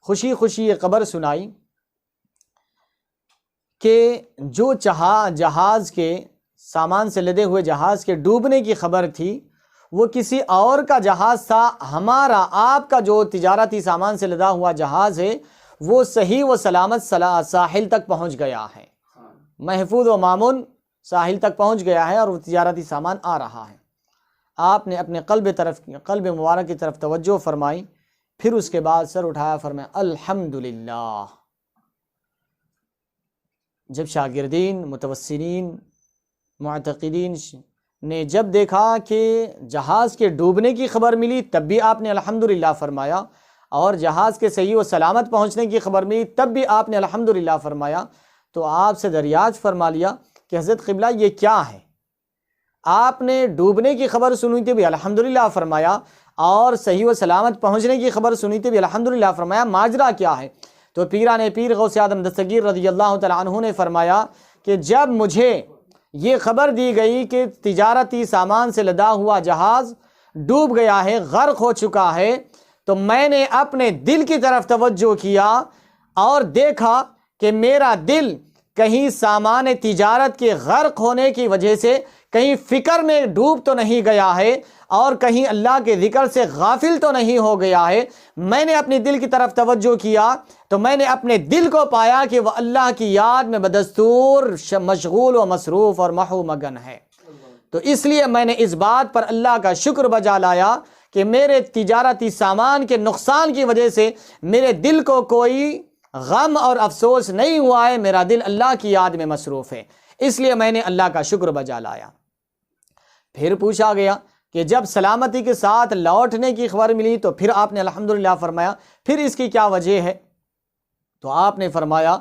خوشی خوشی یہ خبر سنائی کہ جو جہاز کے سامان سے لدے ہوئے جہاز کے ڈوبنے کی خبر تھی، وہ کسی اور کا جہاز تھا، ہمارا آپ کا جو تجارتی سامان سے لدا ہوا جہاز ہے وہ صحیح و سلامت ساحل تک پہنچ گیا ہے، محفوظ و مامون ساحل تک پہنچ گیا ہے اور وہ تجارتی سامان آ رہا ہے۔ آپ نے اپنے قلب مبارک کی طرف توجہ فرمائی، پھر اس کے بعد سر اٹھایا، فرمایا الحمدللہ۔ جب شاگردین، متوسلین، معتقدین نے جب دیکھا کہ جہاز کے ڈوبنے کی خبر ملی، تب بھی آپ نے الحمدللہ فرمایا، اور جہاز کے صحیح و سلامت پہنچنے کی خبر ملی تب بھی آپ نے الحمدللہ فرمایا، تو آپ سے دریافت فرما لیا کہ حضرت قبلہ یہ کیا ہے؟ آپ نے ڈوبنے کی خبر سنی تھی بھی الحمدللہ فرمایا، اور صحیح و سلامت پہنچنے کی خبر سنی تھی بھی الحمدللہ فرمایا، ماجرا کیا ہے؟ تو پیران پیر غوث اعظم دستگیر رضی اللہ تعالیٰ عنہ نے فرمایا کہ جب مجھے یہ خبر دی گئی کہ تجارتی سامان سے لدا ہوا جہاز ڈوب گیا ہے، غرق ہو چکا ہے، تو میں نے اپنے دل کی طرف توجہ کیا اور دیکھا کہ میرا دل کہیں سامان تجارت کے غرق ہونے کی وجہ سے کہیں فکر میں ڈوب تو نہیں گیا ہے، اور کہیں اللہ کے ذکر سے غافل تو نہیں ہو گیا ہے۔ میں نے اپنی دل کی طرف توجہ کیا تو میں نے اپنے دل کو پایا کہ وہ اللہ کی یاد میں بدستور مشغول و مصروف اور محو مگن ہے۔ تو اس لیے میں نے اس بات پر اللہ کا شکر بجا لایا کہ میرے تجارتی سامان کے نقصان کی وجہ سے میرے دل کو کوئی غم اور افسوس نہیں ہوا ہے، میرا دل اللہ کی یاد میں مصروف ہے، اس لیے میں نے اللہ کا شکر بجا لایا۔ پھر پوچھا گیا کہ جب سلامتی کے ساتھ لوٹنے کی خبر ملی تو پھر آپ نے الحمدللہ فرمایا، پھر اس کی کیا وجہ ہے؟ تو آپ نے فرمایا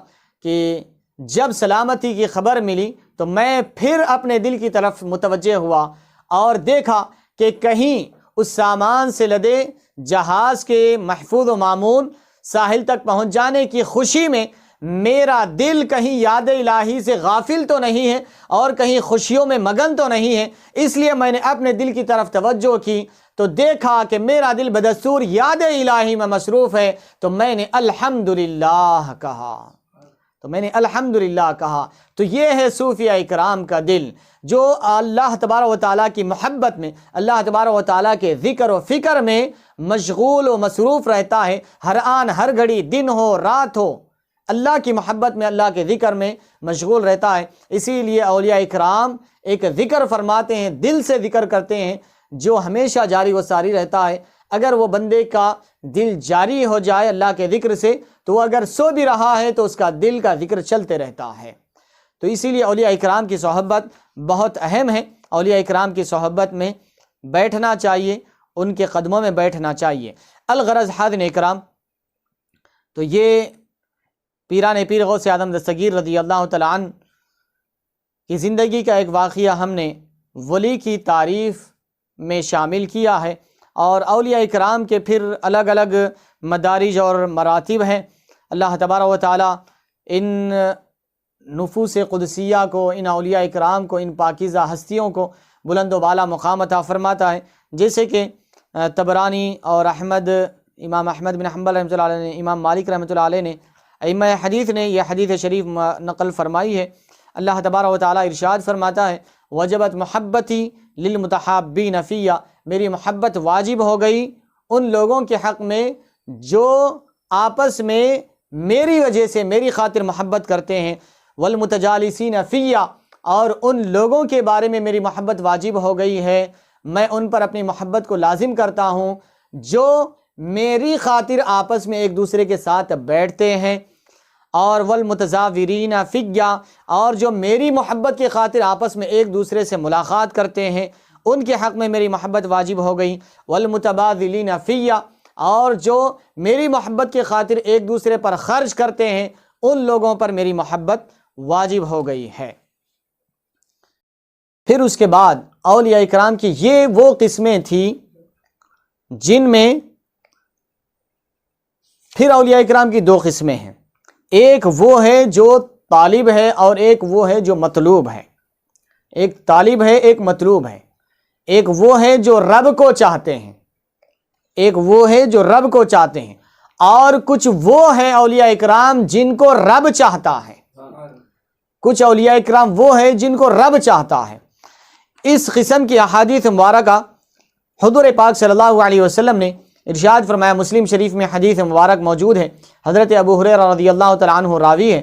کہ جب سلامتی کی خبر ملی تو میں پھر اپنے دل کی طرف متوجہ ہوا اور دیکھا کہ کہیں اس سامان سے لدے جہاز کے محفوظ و مامون ساحل تک پہنچ جانے کی خوشی میں میرا دل کہیں یاد الہی سے غافل تو نہیں ہے اور کہیں خوشیوں میں مگن تو نہیں ہے، اس لیے میں نے اپنے دل کی طرف توجہ کی تو دیکھا کہ میرا دل بدستور یاد الہی میں مصروف ہے، تو میں نے الحمدللہ کہا، تو یہ ہے صوفیہ اکرام کا دل، جو اللہ تبارک و تعالیٰ کی محبت میں، اللہ تبارک و تعالیٰ کے ذکر و فکر میں مشغول و مصروف رہتا ہے، ہر آن ہر گھڑی، دن ہو رات ہو، اللہ کی محبت میں، اللہ کے ذکر میں مشغول رہتا ہے۔ اسی لیے اولیاء اکرام ایک ذکر فرماتے ہیں، دل سے ذکر کرتے ہیں جو ہمیشہ جاری و ساری رہتا ہے۔ اگر وہ بندے کا دل جاری ہو جائے اللہ کے ذکر سے تو وہ اگر سو بھی رہا ہے تو اس کا دل کا ذکر چلتے رہتا ہے۔ تو اسی لیے اولیاء اکرام کی صحبت بہت اہم ہے، اولیاء اکرام کی صحبت میں بیٹھنا چاہیے، ان کے قدموں میں بیٹھنا چاہیے۔ الغرض حاضرین اکرام، تو یہ پیران پیر غوث اعظم دستگیر رضی اللہ تعالیٰ عنہ کی زندگی کا ایک واقعہ ہم نے ولی کی تعریف میں شامل کیا ہے، اور اولیاء اکرام کے پھر الگ الگ مدارج اور مراتب ہیں۔ اللہ تبارک و تعالیٰ ان نفوس قدسیہ کو، ان اولیاء اکرام کو، ان پاکیزہ ہستیوں کو بلند و بالا مقام عطا فرماتا ہے، جیسے کہ طبرانی اور امام احمد بن حنبل رحمۃ اللہ علیہ نے، امام مالک رحمۃ اللہ علیہ نے، ائمہ حدیث نے یہ حدیث شریف نقل فرمائی ہے۔ اللہ تبارک و تعالیٰ ارشاد فرماتا ہے وجبت محبتی للمتحابین فیہ، میری محبت واجب ہو گئی ان لوگوں کے حق میں جو آپس میں میری وجہ سے میری خاطر محبت کرتے ہیں، والمتجالسین فیہ، اور ان لوگوں کے بارے میں میری محبت واجب ہو گئی ہے، میں ان پر اپنی محبت کو لازم کرتا ہوں جو میری خاطر آپس میں ایک دوسرے کے ساتھ بیٹھتے ہیں، اور والمتزاورین فیہ، اور جو میری محبت کی خاطر آپس میں ایک دوسرے سے ملاقات کرتے ہیں، ان کے حق میں میری محبت واجب ہو گئی، والمتبادلین فی، اور جو میری محبت کی خاطر ایک دوسرے پر خرچ کرتے ہیں ان لوگوں پر میری محبت واجب ہو گئی ہے۔ پھر اس کے بعد اولیاء اکرام کی یہ وہ قسمیں تھیں جن میں، پھر اولیاء اکرام کی دو قسمیں ہیں، ایک وہ ہے جو طالب ہے اور ایک وہ ہے جو مطلوب ہے۔ ایک طالب ہے، ایک مطلوب ہے۔ ایک وہ ہے جو رب کو چاہتے ہیں، ایک وہ ہے جو رب کو چاہتے ہیں، اور کچھ وہ ہے اولیاء اکرام جن کو رب چاہتا ہے۔ کچھ اولیاء اکرام وہ ہے جن کو رب چاہتا ہے۔ اس قسم کی احادیث مبارکہ حضور پاک صلی اللہ علیہ وسلم نے ارشاد فرمایا، مسلم شریف میں حدیث مبارک موجود ہے، حضرت ابو ہریرہ رضی اللہ تعالیٰ عنہ راوی ہے،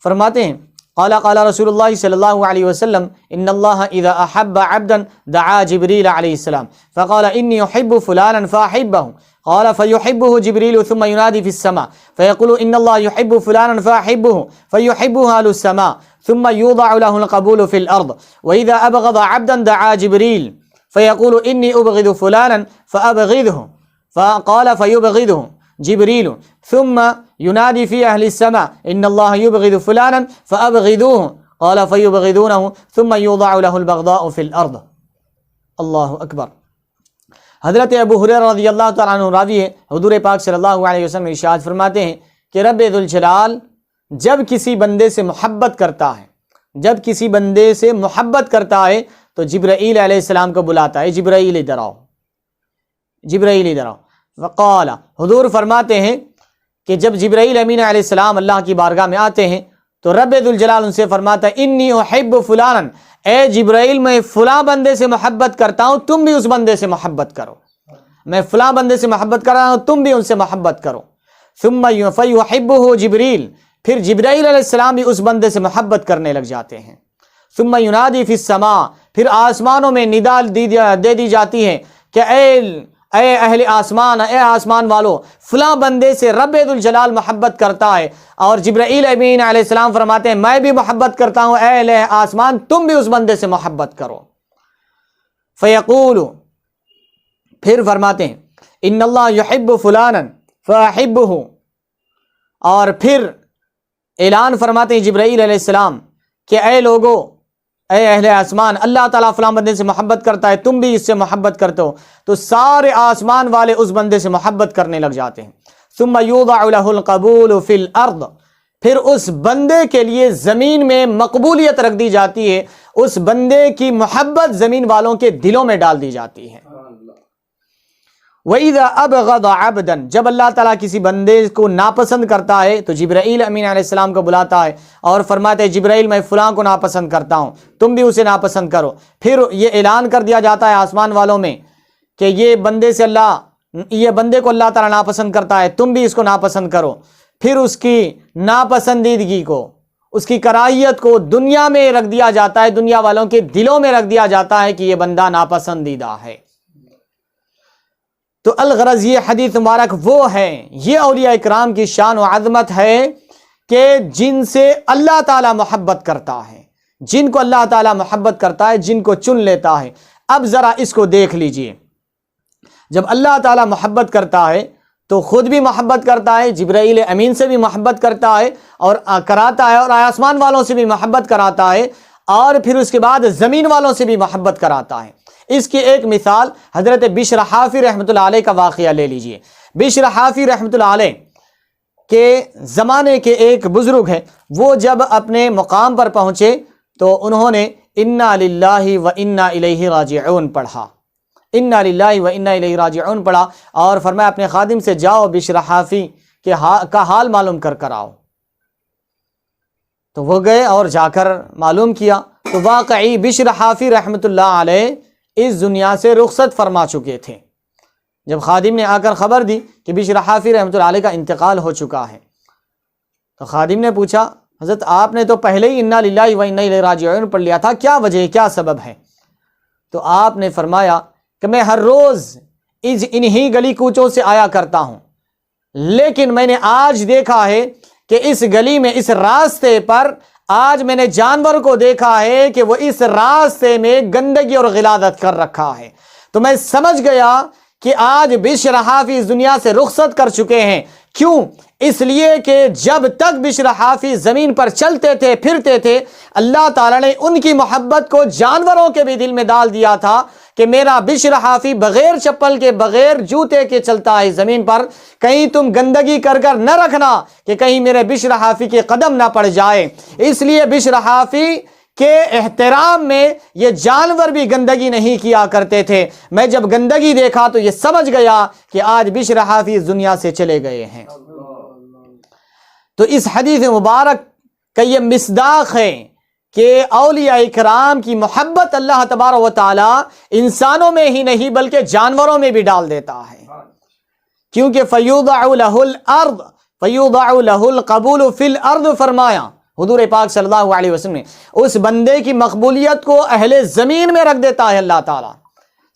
فرماتے ہیں قال قال رسول اللہ صلی اللہ علیہ وسلم ان اللہ اذا احب عبدا دعا جبریل علیہ السلام فقال انی احب فلانا فاحبه قال فيحبه جبريل ثم ينادي في السماء فيقول ان الله يحب فلانا فاحبه فيحبه اهل السماء ثم يوضع له القبول في الارض واذا ابغض عبدا دعا جبريل فيقول اني ابغض فلانا فابغضه فقال فيبغضه جبريل ثم ينادي في اهل السماء ان الله يبغض فلانا فابغضوه قال فيبغضونه ثم يوضع له البغضاء في الارض۔ اللہ اکبر۔ حضرت ابو ہریرہ رضی اللہ تعالیٰ عنہ راوی ہے، حضور پاک صلی اللہ علیہ وسلم ارشاد فرماتے ہیں کہ رب ذوالجلال جب کسی بندے سے محبت کرتا ہے، جب کسی بندے سے محبت کرتا ہے تو جبرائیل علیہ السلام کو بلاتا ہے، جبرائیل ادھر آؤ، جبرائیل ادھر آؤ۔ وقال، حضور فرماتے ہیں کہ جب جبرائیل امین علیہ السلام اللہ کی بارگاہ میں آتے ہیں تو رب ذوالجلال ان سے فرماتا ہے انی احب فلانا، اے جبرائیل میں فلاں بندے سے محبت کرتا ہوں، تم بھی اس بندے سے محبت کرو۔ میں فلاں بندے سے محبت کر رہا ہوں، تم بھی ان سے محبت کرو۔ ثم فیحبہ جبریل، پھر جبرائیل علیہ السلام بھی اس بندے سے محبت کرنے لگ جاتے ہیں۔ ثم ینادی فی السماء، پھر آسمانوں میں ندا دے دی جاتی ہے کہ اے اہل آسمان، اے آسمان والو، فلاں بندے سے رب ذوالجلال محبت کرتا ہے، اور جبرائیل امین علیہ السلام فرماتے ہیں میں بھی محبت کرتا ہوں، اے اہل آسمان تم بھی اس بندے سے محبت کرو۔ فیقول، پھر فرماتے ہیں ان اللہ یحب فلانا فاحبہ، اور پھر اعلان فرماتے ہیں جبرائیل علیہ السلام کہ اے لوگو، اے اہل آسمان، اللہ تعالیٰ فلاں بندے سے محبت کرتا ہے، تم بھی اس سے محبت کرتے ہو، تو سارے آسمان والے اس بندے سے محبت کرنے لگ جاتے ہیں۔ ثم یوضع له القبول فی الارض، پھر اس بندے کے لیے زمین میں مقبولیت رکھ دی جاتی ہے، اس بندے کی محبت زمین والوں کے دلوں میں ڈال دی جاتی ہے۔ وَإِذَا أَبْغَضَ عَبْدًا، جب اللہ تعالیٰ کسی بندے کو ناپسند کرتا ہے تو جبرائیل امین علیہ السلام کو بلاتا ہے اور فرماتے ہیں جبرائیل میں فلاں کو ناپسند کرتا ہوں، تم بھی اسے ناپسند کرو۔ پھر یہ اعلان کر دیا جاتا ہے آسمان والوں میں کہ یہ بندے کو اللہ تعالیٰ ناپسند کرتا ہے، تم بھی اس کو ناپسند کرو۔ پھر اس کی ناپسندیدگی کو، اس کی کراہیت کو دنیا میں رکھ دیا جاتا ہے، دنیا والوں کے دلوں میں رکھ دیا جاتا ہے کہ یہ بندہ ناپسندیدہ ہے۔ تو الغرض یہ حدیث مبارک وہ ہے، یہ اولیاء اکرام کی شان و عظمت ہے کہ جن سے اللہ تعالیٰ محبت کرتا ہے، جن کو اللہ تعالیٰ محبت کرتا ہے، جن کو چن لیتا ہے۔ اب ذرا اس کو دیکھ لیجئے، جب اللہ تعالیٰ محبت کرتا ہے تو خود بھی محبت کرتا ہے، جبرائیل امین سے بھی محبت کرتا ہے اور کراتا ہے، اور آسمان والوں سے بھی محبت کراتا ہے، اور پھر اس کے بعد زمین والوں سے بھی محبت کراتا ہے۔ اس کی ایک مثال حضرت بشر حافی رحمۃ اللہ علیہ کا واقعہ لے لیجئے۔ بشر حافی رحمۃ اللہ علیہ کے زمانے کے ایک بزرگ ہیں، وہ جب اپنے مقام پر پہنچے تو انہوں نے انا للہ و انا الیہ راجعون پڑھا، انا للہ و انا الیہ راجعون پڑھا، اور فرمایا اپنے خادم سے جاؤ بشر حافی کا حال معلوم کر آؤ۔ تو وہ گئے اور جا کر معلوم کیا تو واقعی بشر حافی رحمۃ اللہ علیہ اس دنیا سے رخصت فرما چکے تھے۔ جب خادم نے آ کر خبر دی کہ بشر حافی رحمۃ اللہ علیہ کا انتقال ہو چکا ہے تو خادم نے پوچھا حضرت آپ نے تو پہلے ہی انا للہ و انا الیہ راجعون پڑھ لیا تھا، کیا وجہ، کیا سبب ہے؟ تو آپ نے فرمایا کہ میں ہر روز انہی گلی کوچوں سے آیا کرتا ہوں، لیکن میں نے آج دیکھا ہے کہ اس گلی میں، اس راستے پر آج میں نے جانور کو دیکھا ہے کہ وہ اس راستے میں گندگی اور غلاظت کر رکھا ہے، تو میں سمجھ گیا کہ آج بشر حافظ دنیا سے رخصت کر چکے ہیں۔ کیوں؟ اس لیے کہ جب تک بشر حافظ زمین پر چلتے تھے پھرتے تھے، اللہ تعالیٰ نے ان کی محبت کو جانوروں کے بھی دل میں ڈال دیا تھا کہ میرا بشر حافظ بغیر چپل کے بغیر جوتے کے چلتا ہے زمین پر، کہیں تم گندگی کر نہ رکھنا کہ کہیں میرے بشر حافظ کے قدم نہ پڑ جائے۔ اس لیے بشر حافظ کے احترام میں یہ جانور بھی گندگی نہیں کیا کرتے تھے۔ میں جب گندگی دیکھا تو یہ سمجھ گیا کہ آج بشر حافظ دنیا سے چلے گئے ہیں۔ تو اس حدیث مبارک کا یہ مصداق ہے کہ اولیاء کرام کی محبت اللہ تبارک و تعالی انسانوں میں ہی نہیں بلکہ جانوروں میں بھی ڈال دیتا ہے، کیونکہ فَيُوضَعُ لَهُ الْأَرْض فَيُوضَعُ لَهُ الْقَبُولُ فِي الْأَرْضِ فرمایا حضور پاک صلی اللہ علیہ وسلم نے، اس بندے کی مقبولیت کو اہل زمین میں رکھ دیتا ہے اللہ تعالیٰ،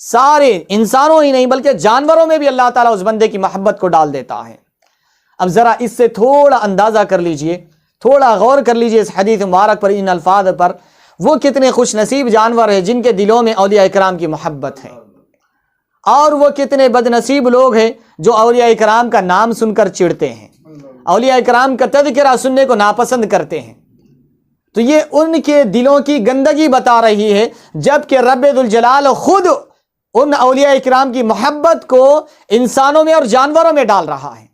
سارے انسانوں ہی نہیں بلکہ جانوروں میں بھی اللہ تعالیٰ اس بندے کی محبت کو ڈال دیتا ہے۔ اب ذرا اس سے تھوڑا اندازہ کر لیجئے، تھوڑا غور کر لیجئے اس حدیث مبارک پر، ان الفاظ پر۔ وہ کتنے خوش نصیب جانور ہیں جن کے دلوں میں اولیاء کرام کی محبت ہے، اور وہ کتنے بد نصیب لوگ ہیں جو اولیاء کرام کا نام سن کر چڑھتے ہیں، اولیاء کرام کا تذکرہ سننے کو ناپسند کرتے ہیں۔ تو یہ ان کے دلوں کی گندگی بتا رہی ہے، جبکہ رب ذوالجلال خود ان اولیاء کرام کی محبت کو انسانوں میں اور جانوروں میں ڈال رہا ہے،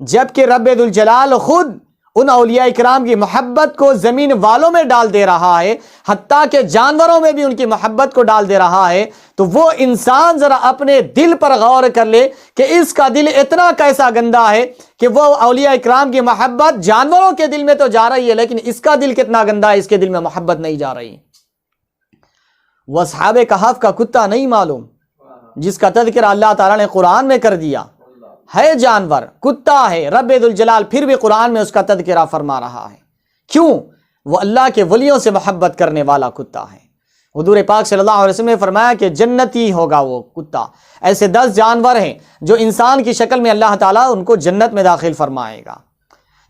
جبکہ رب ذوالجلال خود ان اولیاء کرام کی محبت کو زمین والوں میں ڈال دے رہا ہے، حتیٰ کہ جانوروں میں بھی ان کی محبت کو ڈال دے رہا ہے۔ تو وہ انسان ذرا اپنے دل پر غور کر لے کہ اس کا دل اتنا کیسا گندا ہے کہ وہ اولیاء کرام کی محبت جانوروں کے دل میں تو جا رہی ہے، لیکن اس کا دل کتنا گندا ہے، اس کے دل میں محبت نہیں جا رہی۔ وہ اصحاب کہف کا کتا نہیں معلوم جس کا تذکرہ اللہ تعالیٰ نے قرآن میں کر دیا، ہے جانور، کتا ہے، رب ذوالجلال پھر بھی قرآن میں اس کا تذکرہ فرما رہا ہے۔ کیوں؟ وہ اللہ کے ولیوں سے محبت کرنے والا کتا ہے۔ حضور پاک صلی اللہ علیہ وسلم نے فرمایا کہ جنتی ہوگا وہ کتا۔ ایسے 10 جانور ہیں جو انسان کی شکل میں اللہ تعالیٰ ان کو جنت میں داخل فرمائے گا۔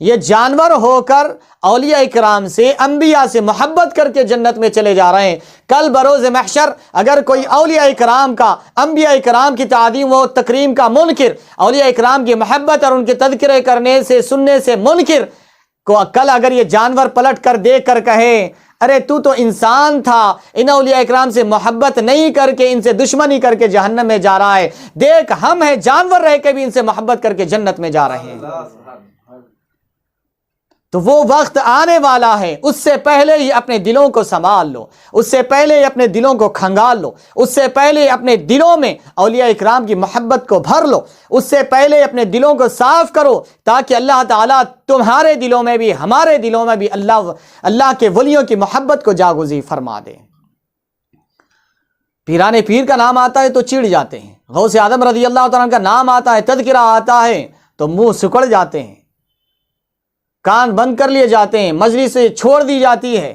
یہ جانور ہو کر اولیاء کرام سے، انبیاء سے محبت کر کے جنت میں چلے جا رہے ہیں۔ کل بروز محشر اگر کوئی اولیاء کرام کا، انبیاء کرام کی تعظیم و تکریم کا منکر، اولیاء کرام کی محبت اور ان کے تذکرے کرنے سے سننے سے منکر کو کل اگر یہ جانور پلٹ کر دیکھ کر کہے ارے تو انسان تھا، ان اولیاء کرام سے محبت نہیں کر کے ان سے دشمنی کر کے جہنم میں جا رہا ہے، دیکھ ہم ہیں جانور رہ کے بھی ان سے محبت کر کے جنت میں جا رہے ہیں۔ تو وہ وقت آنے والا ہے، اس سے پہلے ہی اپنے دلوں کو سنبھال لو، اس سے پہلے ہی اپنے دلوں کو کھنگال لو، اس سے پہلے اپنے دلوں میں اولیاء اکرام کی محبت کو بھر لو، اس سے پہلے اپنے دلوں کو صاف کرو تاکہ اللہ تعالیٰ تمہارے دلوں میں بھی ہمارے دلوں میں بھی اللہ کے ولیوں کی محبت کو جاگزی فرما دے۔ پیران پیر کا نام آتا ہے تو چڑ جاتے ہیں، غوث اعظم رضی اللہ تعالیٰ عنہ کا نام آتا ہے، تذکرہ آتا ہے تو منہ سکڑ جاتے ہیں، کان بند کر لیے جاتے ہیں، مجلس سے چھوڑ دی جاتی ہے۔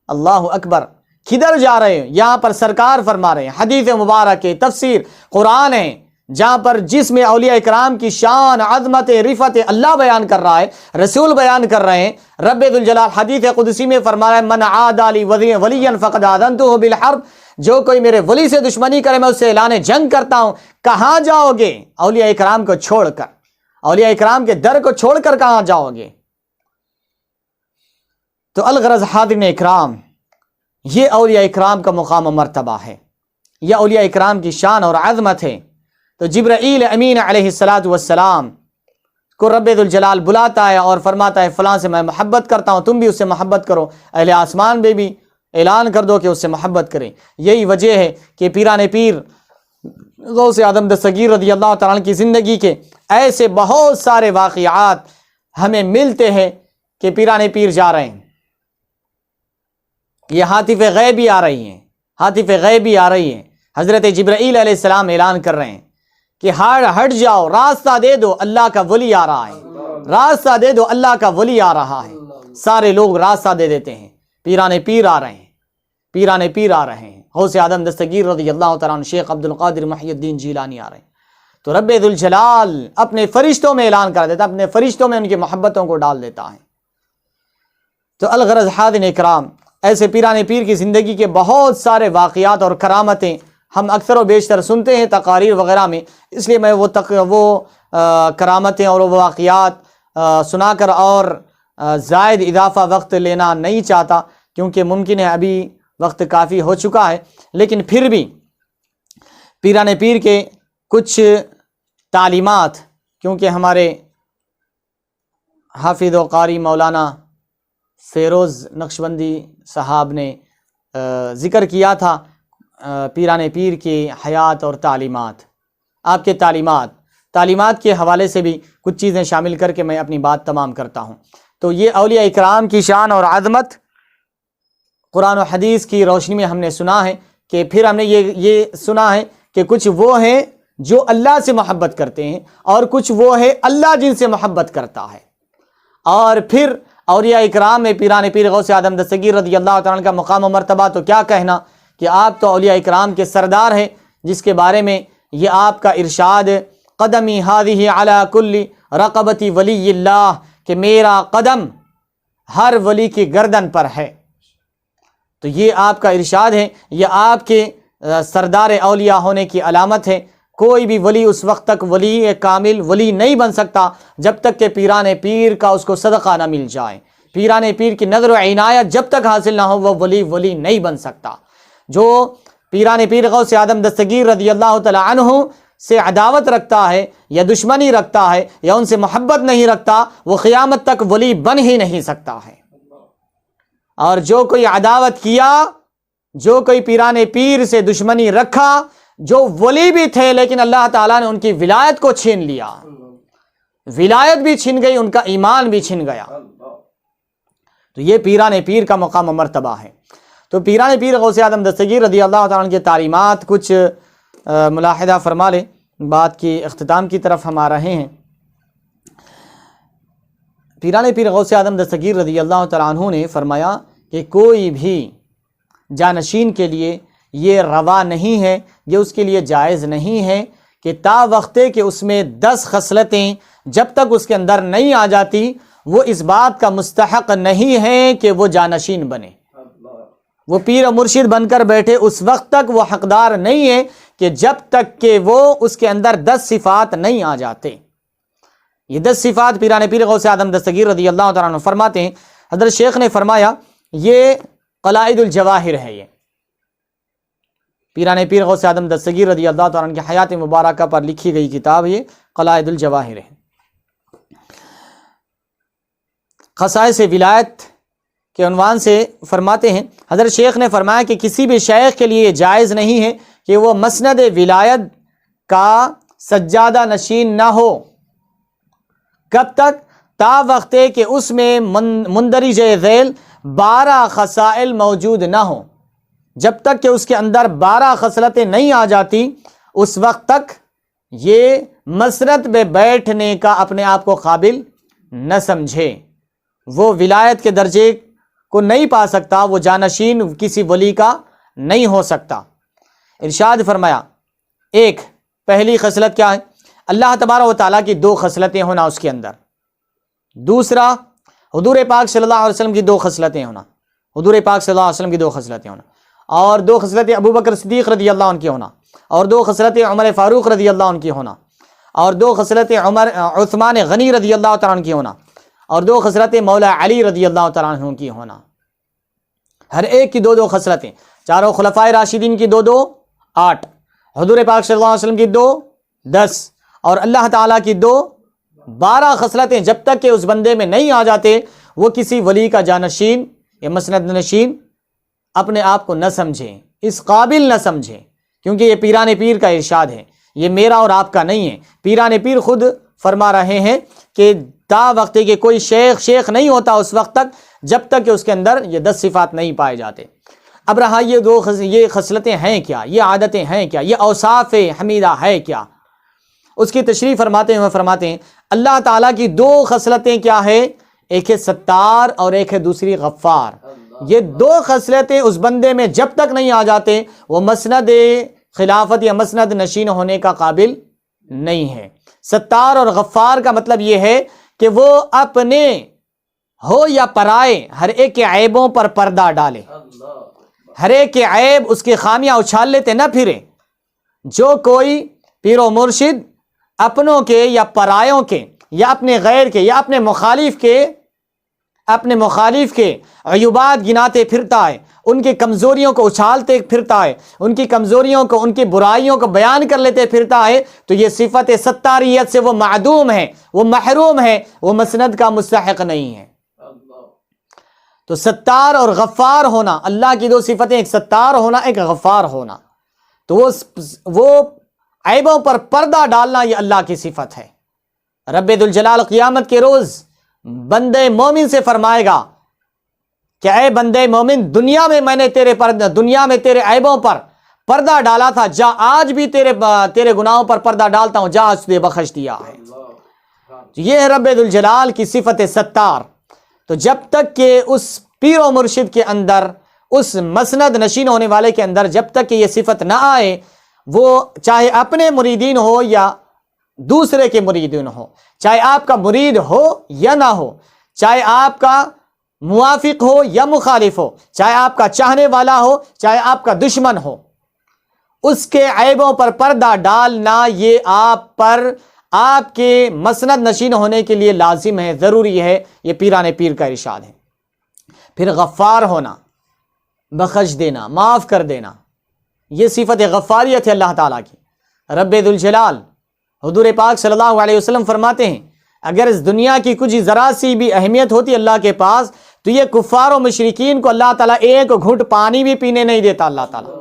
اللہ اکبر، کدھر جا رہے ہیں؟ یہاں پر سرکار فرما رہے ہیں، حدیث مبارک ہے، تفسیر قرآن ہے، جہاں پر جس میں اولیاء اکرام کی شان، عظمت، رفعت اللہ بیان کر رہا ہے، رسول بیان کر رہے ہیں۔ رب ذوالجلال حدیث قدسی میں فرما رہا ہے من عادى لي وليا فقد آذنته بالحرب، جو کوئی میرے ولی سے دشمنی کرے میں اس سے اعلان جنگ کرتا ہوں۔ کہاں جاؤ گے؟ اولیاء اکرام کو چھوڑ کر، اولیاء اکرام کے در کو چھوڑ کر کہاں جاؤ گے؟ تو الغرض حاضرین اکرام، یہ اولیاء اکرام کا مقام و مرتبہ ہے، یہ اولیاء اکرام کی شان اور عظمت ہے۔ تو جبرائیل امین علیہ السلام کو رب ذوالجلال بلاتا ہے اور فرماتا ہے فلاں سے میں محبت کرتا ہوں، تم بھی اس سے محبت کرو، اہل آسمان میں بھی اعلان کر دو کہ اس سے محبت کریں۔ یہی وجہ ہے کہ پیران پیر غوث اعظم دستگیر رضی اللہ تعالیٰ عنہ کی زندگی کے ایسے بہت سارے واقعات ہمیں ملتے ہیں کہ پیران پیر جا رہے ہیں، یہ ہاتف غیبی آ رہی ہیں، ہاتف غیبی آ رہی ہیں، حضرت جبرائیل علیہ السلام اعلان کر رہے ہیں کہ ہٹ جاؤ، راستہ دے دو، اللہ کا ولی آ رہا ہے، راستہ دے دو، اللہ کا ولی آ رہا ہے۔ سارے لوگ راستہ دے دیتے ہیں، پیران پیر آ رہے ہیں، پیران پیر آ رہے ہیں، غوث اعظم دستگیر رضی اللہ تعالیٰ عنہ، شیخ عبد القادر محی الدین جیلانی آ رہے ہیں۔ تو رب ذوالجلال اپنے فرشتوں میں اعلان کر دیتا ہے، اپنے فرشتوں میں ان کی محبتوں کو ڈال دیتا ہے۔ تو الغرض حاضرین اکرام، ایسے پیران پیر کی زندگی کے بہت سارے واقعات اور کرامتیں ہم اکثر و بیشتر سنتے ہیں تقاریر وغیرہ میں، اس لیے میں وہ کرامتیں اور وہ واقعات سنا کر اور زائد اضافہ وقت لینا نہیں چاہتا، کیونکہ ممکن ہے ابھی وقت کافی ہو چکا ہے، لیکن پھر بھی پیران پیر کے کچھ تعلیمات، کیونکہ ہمارے حافظ و قاری مولانا فیروز نقشبندی صاحب نے ذکر کیا تھا پیران پیر کی حیات اور تعلیمات، آپ کے تعلیمات کے حوالے سے بھی کچھ چیزیں شامل کر کے میں اپنی بات تمام کرتا ہوں۔ تو یہ اولیاء اکرام کی شان اور عظمت قرآن و حدیث کی روشنی میں ہم نے سنا ہے، کہ پھر ہم نے یہ سنا ہے کہ کچھ وہ ہیں جو اللہ سے محبت کرتے ہیں، اور کچھ وہ ہے اللہ جن سے محبت کرتا ہے۔ اور پھر اولیاء اکرام میں پیران پیر غوث اعظم دستگیر رضی اللہ تعالیٰ عنہ کا مقام و مرتبہ تو کیا کہنا، کہ آپ تو اولیاء اکرام کے سردار ہیں، جس کے بارے میں یہ آپ کا ارشاد قدمی ہادی علی کل رقبتی ولی اللہ، کہ میرا قدم ہر ولی کی گردن پر ہے۔ تو یہ آپ کا ارشاد ہے، یہ آپ کے سردار اولیاء ہونے کی علامت ہے۔ کوئی بھی ولی اس وقت تک ولی کامل ولی نہیں بن سکتا جب تک کہ پیران پیر کا اس کو صدقہ نہ مل جائے، پیران پیر کی نظر و عنایت جب تک حاصل نہ ہو وہ ولی نہیں بن سکتا۔ جو پیران پیر غوث اعظم دستگیر رضی اللہ تعالی عنہ سے عداوت رکھتا ہے یا دشمنی رکھتا ہے یا ان سے محبت نہیں رکھتا، وہ قیامت تک ولی بن ہی نہیں سکتا ہے۔ اور جو کوئی عداوت کیا، جو کوئی پیران پیر سے دشمنی رکھا، جو ولی بھی تھے لیکن اللہ تعالیٰ نے ان کی ولایت کو چھین لیا، ولایت بھی چھن گئی، ان کا ایمان بھی چھن گیا۔ تو یہ پیران پیر کا مقام و مرتبہ ہے۔ تو پیران پیر غوث اعظم دستگیر رضی اللہ تعالیٰ عنہ کی تعلیمات کچھ ملاحظہ فرما لیں، بات کی اختتام کی طرف ہم آ رہے ہیں۔ پیران پیر غوث اعظم دستگیر رضی اللہ تعالیٰ عنہ نے فرمایا کہ کوئی بھی جانشین کے لیے یہ روا نہیں ہے، یہ اس کے لیے جائز نہیں ہے کہ تا وقتے کہ اس میں 10 خصلتیں جب تک اس کے اندر نہیں آ جاتی، وہ اس بات کا مستحق نہیں ہے کہ وہ جانشین بنے، وہ پیر و مرشد بن کر بیٹھے، اس وقت تک وہ حقدار نہیں ہے کہ جب تک کہ وہ اس کے اندر 10 صفات نہیں آ جاتے۔ یہ 10 صفات پیران پیر غوث اعظم دستگیر رضی اللہ تعالیٰ عنہ فرماتے ہیں۔ حضرت شیخ نے فرمایا یہ قلائد الجواہر ہے، یہ پیران پیر غوث اعظم دستگیر رضی اللہ تعالیٰ عنہ کی حیات مبارکہ پر لکھی گئی کتاب، یہ قلائد الجواہر ہے۔ خصائص ولایت کے عنوان سے فرماتے ہیں، حضرت شیخ نے فرمایا کہ کسی بھی شیخ کے لیے جائز نہیں ہے کہ وہ مسند ولایت کا سجادہ نشین نہ ہو۔ کب تک؟ تا وقتے کہ اس میں مندرج ذیل 12 خصائل موجود نہ ہوں۔ جب تک کہ اس کے اندر 12 خصلتیں نہیں آ جاتی، اس وقت تک یہ مسند میں بیٹھنے کا اپنے آپ کو قابل نہ سمجھے، وہ ولایت کے درجے کو نہیں پا سکتا، وہ جانشین کسی ولی کا نہیں ہو سکتا۔ ارشاد فرمایا، ایک پہلی خصلت کیا ہے؟ اللہ تبارک و تعالیٰ کی 2 خصلتیں ہونا اس کے اندر۔ دوسرا، حضور پاک صلی اللہ علیہ وسلم کی 2 خصلتیں ہونا، حضور پاک صلی اللہ علیہ وسلم کی 2 خصلتیں ہونا، اور 2 خصلتیں ابو بکر صدیق رضی اللہ عنہ کی ہونا، اور 2 خصلتیں عمر فاروق رضی اللہ عنہ کی ہونا، اور 2 خصلتیں عثمان غنی رضی اللہ تعالیٰ عنہ کی ہونا، اور 2 خصلتیں مولا علی رضی اللہ تعالیٰ عنہ کی ہونا۔ ہر ایک کی 2 خصلتیں، چاروں خلفائے راشدین کی 2 8، حضور پاک صلی اللہ علیہ وسلم کی 2 10، اور اللہ تعالیٰ کی 2 12 خصلتیں جب تک کہ اس بندے میں نہیں آ جاتے، وہ کسی ولی کا جانشین یا مسند نشین اپنے آپ کو نہ سمجھیں، اس قابل نہ سمجھیں، کیونکہ یہ پیران پیر کا ارشاد ہے، یہ میرا اور آپ کا نہیں ہے۔ پیران پیر خود فرما رہے ہیں کہ تا وقت کہ کوئی شیخ نہیں ہوتا اس وقت تک جب تک کہ اس کے اندر یہ 10 صفات نہیں پائے جاتے۔ اب رہا یہ خصلتیں ہیں کیا، یہ عادتیں ہیں کیا، یہ اوصاف حمیدہ ہے کیا، اس کی تشریح فرماتے ہیں اللہ تعالیٰ کی 2 خصلتیں کیا ہے؟ ایک ہے ستار اور ایک ہے دوسری غفار۔ یہ 2 خصلتیں اس بندے میں جب تک نہیں آ جاتے، وہ مسند خلافت یا مسند نشین ہونے کا قابل نہیں ہے۔ ستار اور غفار کا مطلب یہ ہے کہ وہ اپنے ہو یا پرائے، ہر ایک کے عیبوں پر پردہ ڈالے، ہر ایک کے عیب، اس کی خامیاں اچھال لیتے نہ پھرے۔ جو کوئی پیر و مرشد اپنوں کے یا پرایوں کے یا اپنے غیر کے یا اپنے مخالف کے عیوبات گناتے پھرتا ہے، ان کی کمزوریوں کو اچھالتے پھرتا ہے، ان کی کمزوریوں کو، ان کی برائیوں کو بیان کر لیتے پھرتا ہے، تو یہ صفت ستاریت سے وہ معدوم ہے، وہ محروم ہے، وہ مسند کا مستحق نہیں ہے۔ تو ستار اور غفار ہونا، اللہ کی دو صفتیں، ایک ستار ہونا، ایک غفار ہونا، تو وہ عیبوں پر پردہ ڈالنا یہ اللہ کی صفت ہے۔ رب ذوالجلال قیامت کے روز بندے مومن سے فرمائے گا کہ اے بندے مومن، دنیا میں تیرے عیبوں پر پردہ ڈالا تھا، جا آج بھی تیرے گناہوں پر پردہ ڈالتا ہوں، جا آج تجھے بخش دیا ہے۔ یہ ہے رب ذوالجلال کی صفت ستار۔ تو جب تک کہ اس پیر و مرشد کے اندر، اس مسند نشین ہونے والے کے اندر جب تک کہ یہ صفت نہ آئے، وہ چاہے اپنے مریدین ہو یا دوسرے کے مریدین ہو، چاہے آپ کا مرید ہو یا نہ ہو، چاہے آپ کا موافق ہو یا مخالف ہو، چاہے آپ کا چاہنے والا ہو چاہے آپ کا دشمن ہو، اس کے عیبوں پر پردہ ڈالنا یہ آپ کے مسند نشین ہونے کے لیے لازم ہے، ضروری ہے۔ یہ پیران پیر کا ارشاد ہے۔ پھر غفار ہونا، بخش دینا، معاف کر دینا، یہ صفت غفاریت ہے اللہ تعالیٰ کی۔ رب ذوالجلال حضور پاک صلی اللہ علیہ وسلم فرماتے ہیں، اگر اس دنیا کی کچھ ذرا سی بھی اہمیت ہوتی اللہ کے پاس، تو یہ کفار و مشرکین کو اللہ تعالیٰ ایک گھونٹ پانی بھی پینے نہیں دیتا۔ اللہ تعالیٰ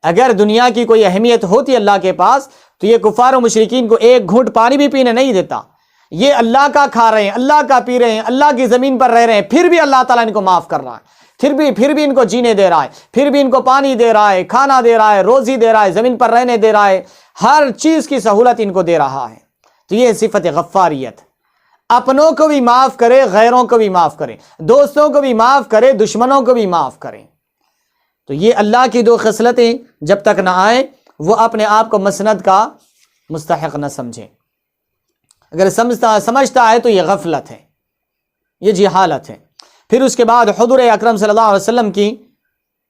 اگر دنیا کی کوئی اہمیت ہوتی اللہ کے پاس، تو یہ کفار و مشرکین کو ایک گھونٹ پانی بھی پینے نہیں دیتا۔ یہ اللہ کا کھا رہے ہیں، اللہ کا پی رہے ہیں، اللہ کی زمین پر رہ رہے ہیں، پھر بھی اللہ تعالیٰ ان کو معاف کر رہا ہے، پھر بھی ان کو جینے دے رہا ہے، پھر بھی ان کو پانی دے رہا ہے، کھانا دے رہا ہے، روزی دے رہا ہے، زمین پر رہنے دے رہا ہے، ہر چیز کی سہولت ان کو دے رہا ہے۔ تو یہ صفت غفاریت، اپنوں کو بھی معاف کرے، غیروں کو بھی معاف کرے، دوستوں کو بھی معاف کرے، دشمنوں کو بھی معاف کرے۔ تو یہ اللہ کی دو خصلتیں جب تک نہ آئے، وہ اپنے آپ کو مسند کا مستحق نہ سمجھے۔ اگر سمجھتا ہے تو یہ غفلت ہے، یہ جہالت ہے۔ پھر اس کے بعد حضور اکرم صلی اللہ علیہ وسلم کی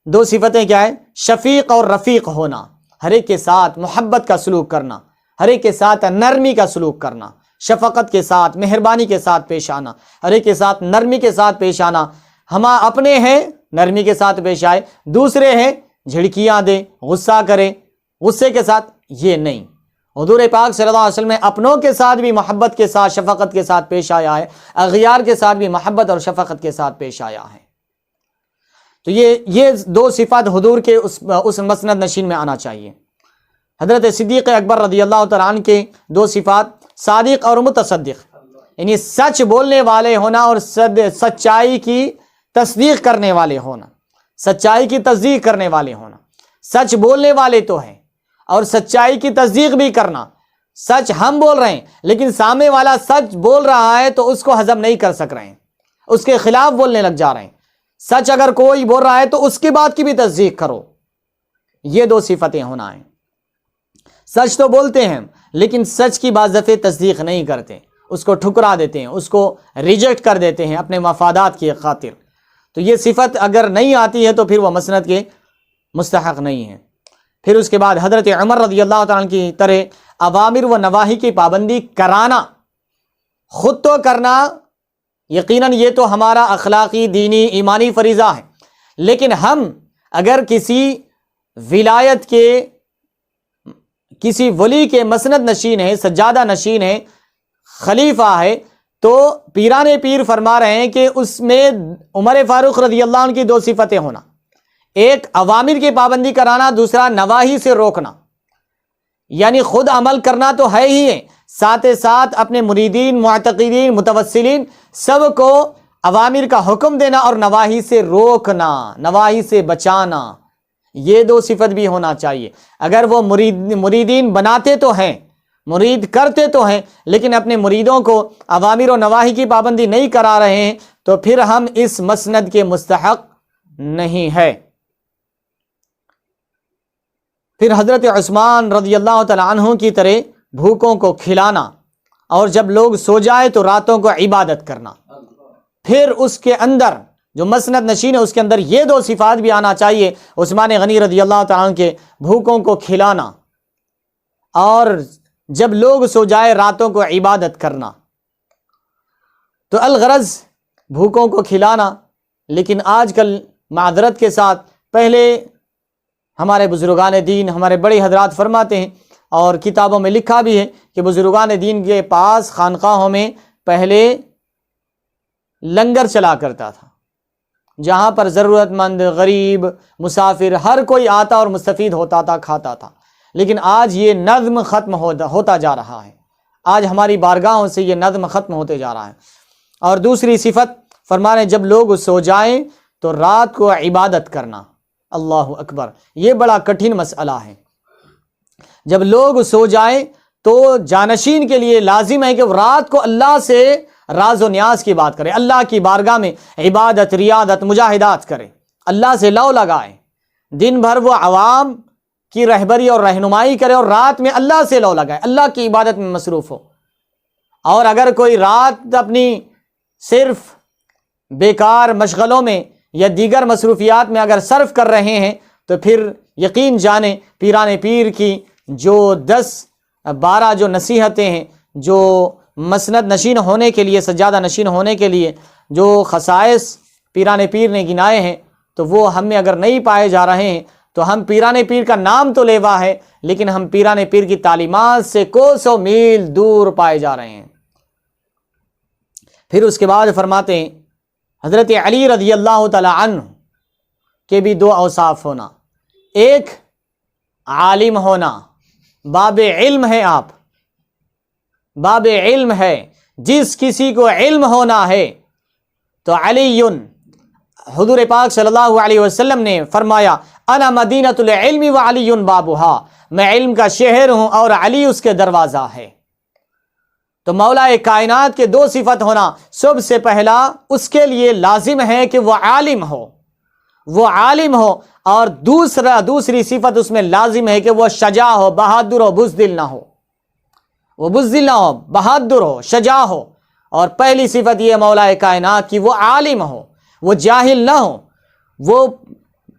دو صفتیں کیا ہے؟ شفیق اور رفیق ہونا، ہر ایک کے ساتھ محبت کا سلوک کرنا، ہر ایک کے ساتھ نرمی کا سلوک کرنا، شفقت کے ساتھ، مہربانی کے ساتھ پیش آنا، ہر ایک کے ساتھ نرمی کے ساتھ پیش آنا۔ ہم اپنے ہیں نرمی کے ساتھ پیش آئے، دوسرے ہیں جھڑکیاں دے، غصہ کرے، غصے کے ساتھ، یہ نہیں۔ حضور پاک صلی اللہ علیہ وسلم اپنوں کے ساتھ بھی محبت کے ساتھ، شفقت کے ساتھ پیش آیا ہے، اغیار کے ساتھ بھی محبت اور شفقت کے ساتھ پیش آیا ہے۔ تو یہ دو صفات حضور کے اس مسند نشین میں آنا چاہیے۔ حضرت صدیق اکبر رضی اللہ تعالیٰ عنہ کے دو صفات، صادق اور متصدق، یعنی سچ بولنے والے ہونا اور سچائی کی تصدیق کرنے والے ہونا، سچائی کی تصدیق کرنے والے ہونا۔ سچ بولنے والے تو ہیں اور سچائی کی تصدیق بھی کرنا۔ سچ ہم بول رہے ہیں لیکن سامنے والا سچ بول رہا ہے تو اس کو ہضم نہیں کر سک رہے ہیں، اس کے خلاف بولنے لگ جا رہے ہیں۔ سچ اگر کوئی بول رہا ہے تو اس کی بات کی بھی تصدیق کرو۔ یہ دو صفتیں ہونا ہیں۔ سچ تو بولتے ہیں لیکن سچ کی بعض دفعہ تصدیق نہیں کرتے، اس کو ٹھکرا دیتے ہیں، اس کو ریجیکٹ کر دیتے ہیں اپنے مفادات کی خاطر۔ تو یہ صفت اگر نہیں آتی ہے تو پھر وہ مسند کے مستحق نہیں ہے۔ پھر اس کے بعد حضرت عمر رضی اللہ تعالیٰ کی طرح اوامر و نواہی کی پابندی کرانا، خود تو کرنا یقیناً یہ تو ہمارا اخلاقی، دینی، ایمانی فریضہ ہے، لیکن ہم اگر کسی ولایت کے، کسی ولی کے مسند نشین ہے، سجادہ نشین ہے، خلیفہ ہے، تو پیران پیر فرما رہے ہیں کہ اس میں عمر فاروق رضی اللہ عنہ کی دو صفتیں ہونا، ایک اوامر کی پابندی کرانا، دوسرا نواہی سے روکنا۔ یعنی خود عمل کرنا تو ہے ہی ہے، ساتھ ساتھ اپنے مریدین، معتقدین، متوسلین سب کو اوامر کا حکم دینا اور نواہی سے روکنا، نواہی سے بچانا، یہ دو صفت بھی ہونا چاہیے۔ اگر وہ مریدین بناتے تو ہیں، مرید کرتے تو ہیں، لیکن اپنے مریدوں کو اوامر و نواہی کی پابندی نہیں کرا رہے ہیں، تو پھر ہم اس مسند کے مستحق نہیں ہے۔ پھر حضرت عثمان رضی اللہ تعالیٰ عنہ کی طرح بھوکوں کو کھلانا، اور جب لوگ سو جائے تو راتوں کو عبادت کرنا۔ پھر اس کے اندر جو مسند نشین ہے اس کے اندر یہ دو صفات بھی آنا چاہیے، عثمان غنی رضی اللہ تعالیٰ عنہ کے بھوکوں کو کھلانا اور جب لوگ سو جائے راتوں کو عبادت کرنا۔ تو الغرض بھوکوں کو کھلانا، لیکن آج کل معذرت کے ساتھ، پہلے ہمارے بزرگان دین، ہمارے بڑے حضرات فرماتے ہیں اور کتابوں میں لکھا بھی ہے کہ بزرگان دین کے پاس خانقاہوں میں پہلے لنگر چلا کرتا تھا، جہاں پر ضرورت مند، غریب، مسافر ہر کوئی آتا اور مستفید ہوتا تھا، کھاتا تھا۔ لیکن آج یہ نظم ختم ہوتا جا رہا ہے، آج ہماری بارگاہوں سے یہ نظم ختم ہوتے جا رہا ہے۔ اور دوسری صفت فرما رہے ہیں جب لوگ سو جائیں تو رات کو عبادت کرنا۔ اللہ اکبر، یہ بڑا کٹھن مسئلہ ہے۔ جب لوگ سو جائیں تو جانشین کے لیے لازم ہے کہ وہ رات کو اللہ سے راز و نیاز کی بات کرے، اللہ کی بارگاہ میں عبادت، ریاضت، مجاہدات کرے، اللہ سے لو لگائے۔ دن بھر وہ عوام کی رہبری اور رہنمائی کرے اور رات میں اللہ سے لو لگائے، اللہ کی عبادت میں مصروف ہو۔ اور اگر کوئی رات اپنی صرف بیکار مشغلوں میں یا دیگر مصروفیات میں اگر صرف کر رہے ہیں تو پھر یقین جانیں پیران پیر کی جو 10-12 جو نصیحتیں ہیں، جو مسند نشین ہونے کے لیے، سجادہ نشین ہونے کے لیے جو خصائص پیران پیر نے گنائے ہیں، تو وہ ہم میں اگر نہیں پائے جا رہے ہیں تو ہم پیران پیر کا نام تو لیوا ہے، لیکن ہم پیران پیر کی تعلیمات سے کوسوں میل دور پائے جا رہے ہیں۔ پھر اس کے بعد فرماتے ہیں حضرت علی رضی اللہ تعالی عنہ کے بھی دو اوصاف ہونا، ایک عالم ہونا، باب علم ہے، آپ باب علم ہے، جس کسی کو علم ہونا ہے تو علی، حضور پاک صلی اللہ علیہ وسلم نے فرمایا انا مدینۃ العلم وعلی بابھا، میں علم کا شہر ہوں اور علی اس کے دروازہ ہے۔ تو مولا کائنات کے دو صفت ہونا، سب سے پہلا اس کے لیے لازم ہے کہ وہ عالم ہو، وہ عالم ہو، اور دوسری صفت اس میں لازم ہے کہ وہ شجاع ہو، بہادر ہو، بزدل نہ ہو، وہ بزدل نہ ہو، بہادر ہو، شجاع ہو۔ اور پہلی صفت یہ مولا کائنات کی وہ عالم ہو، وہ جاہل نہ ہو، وہ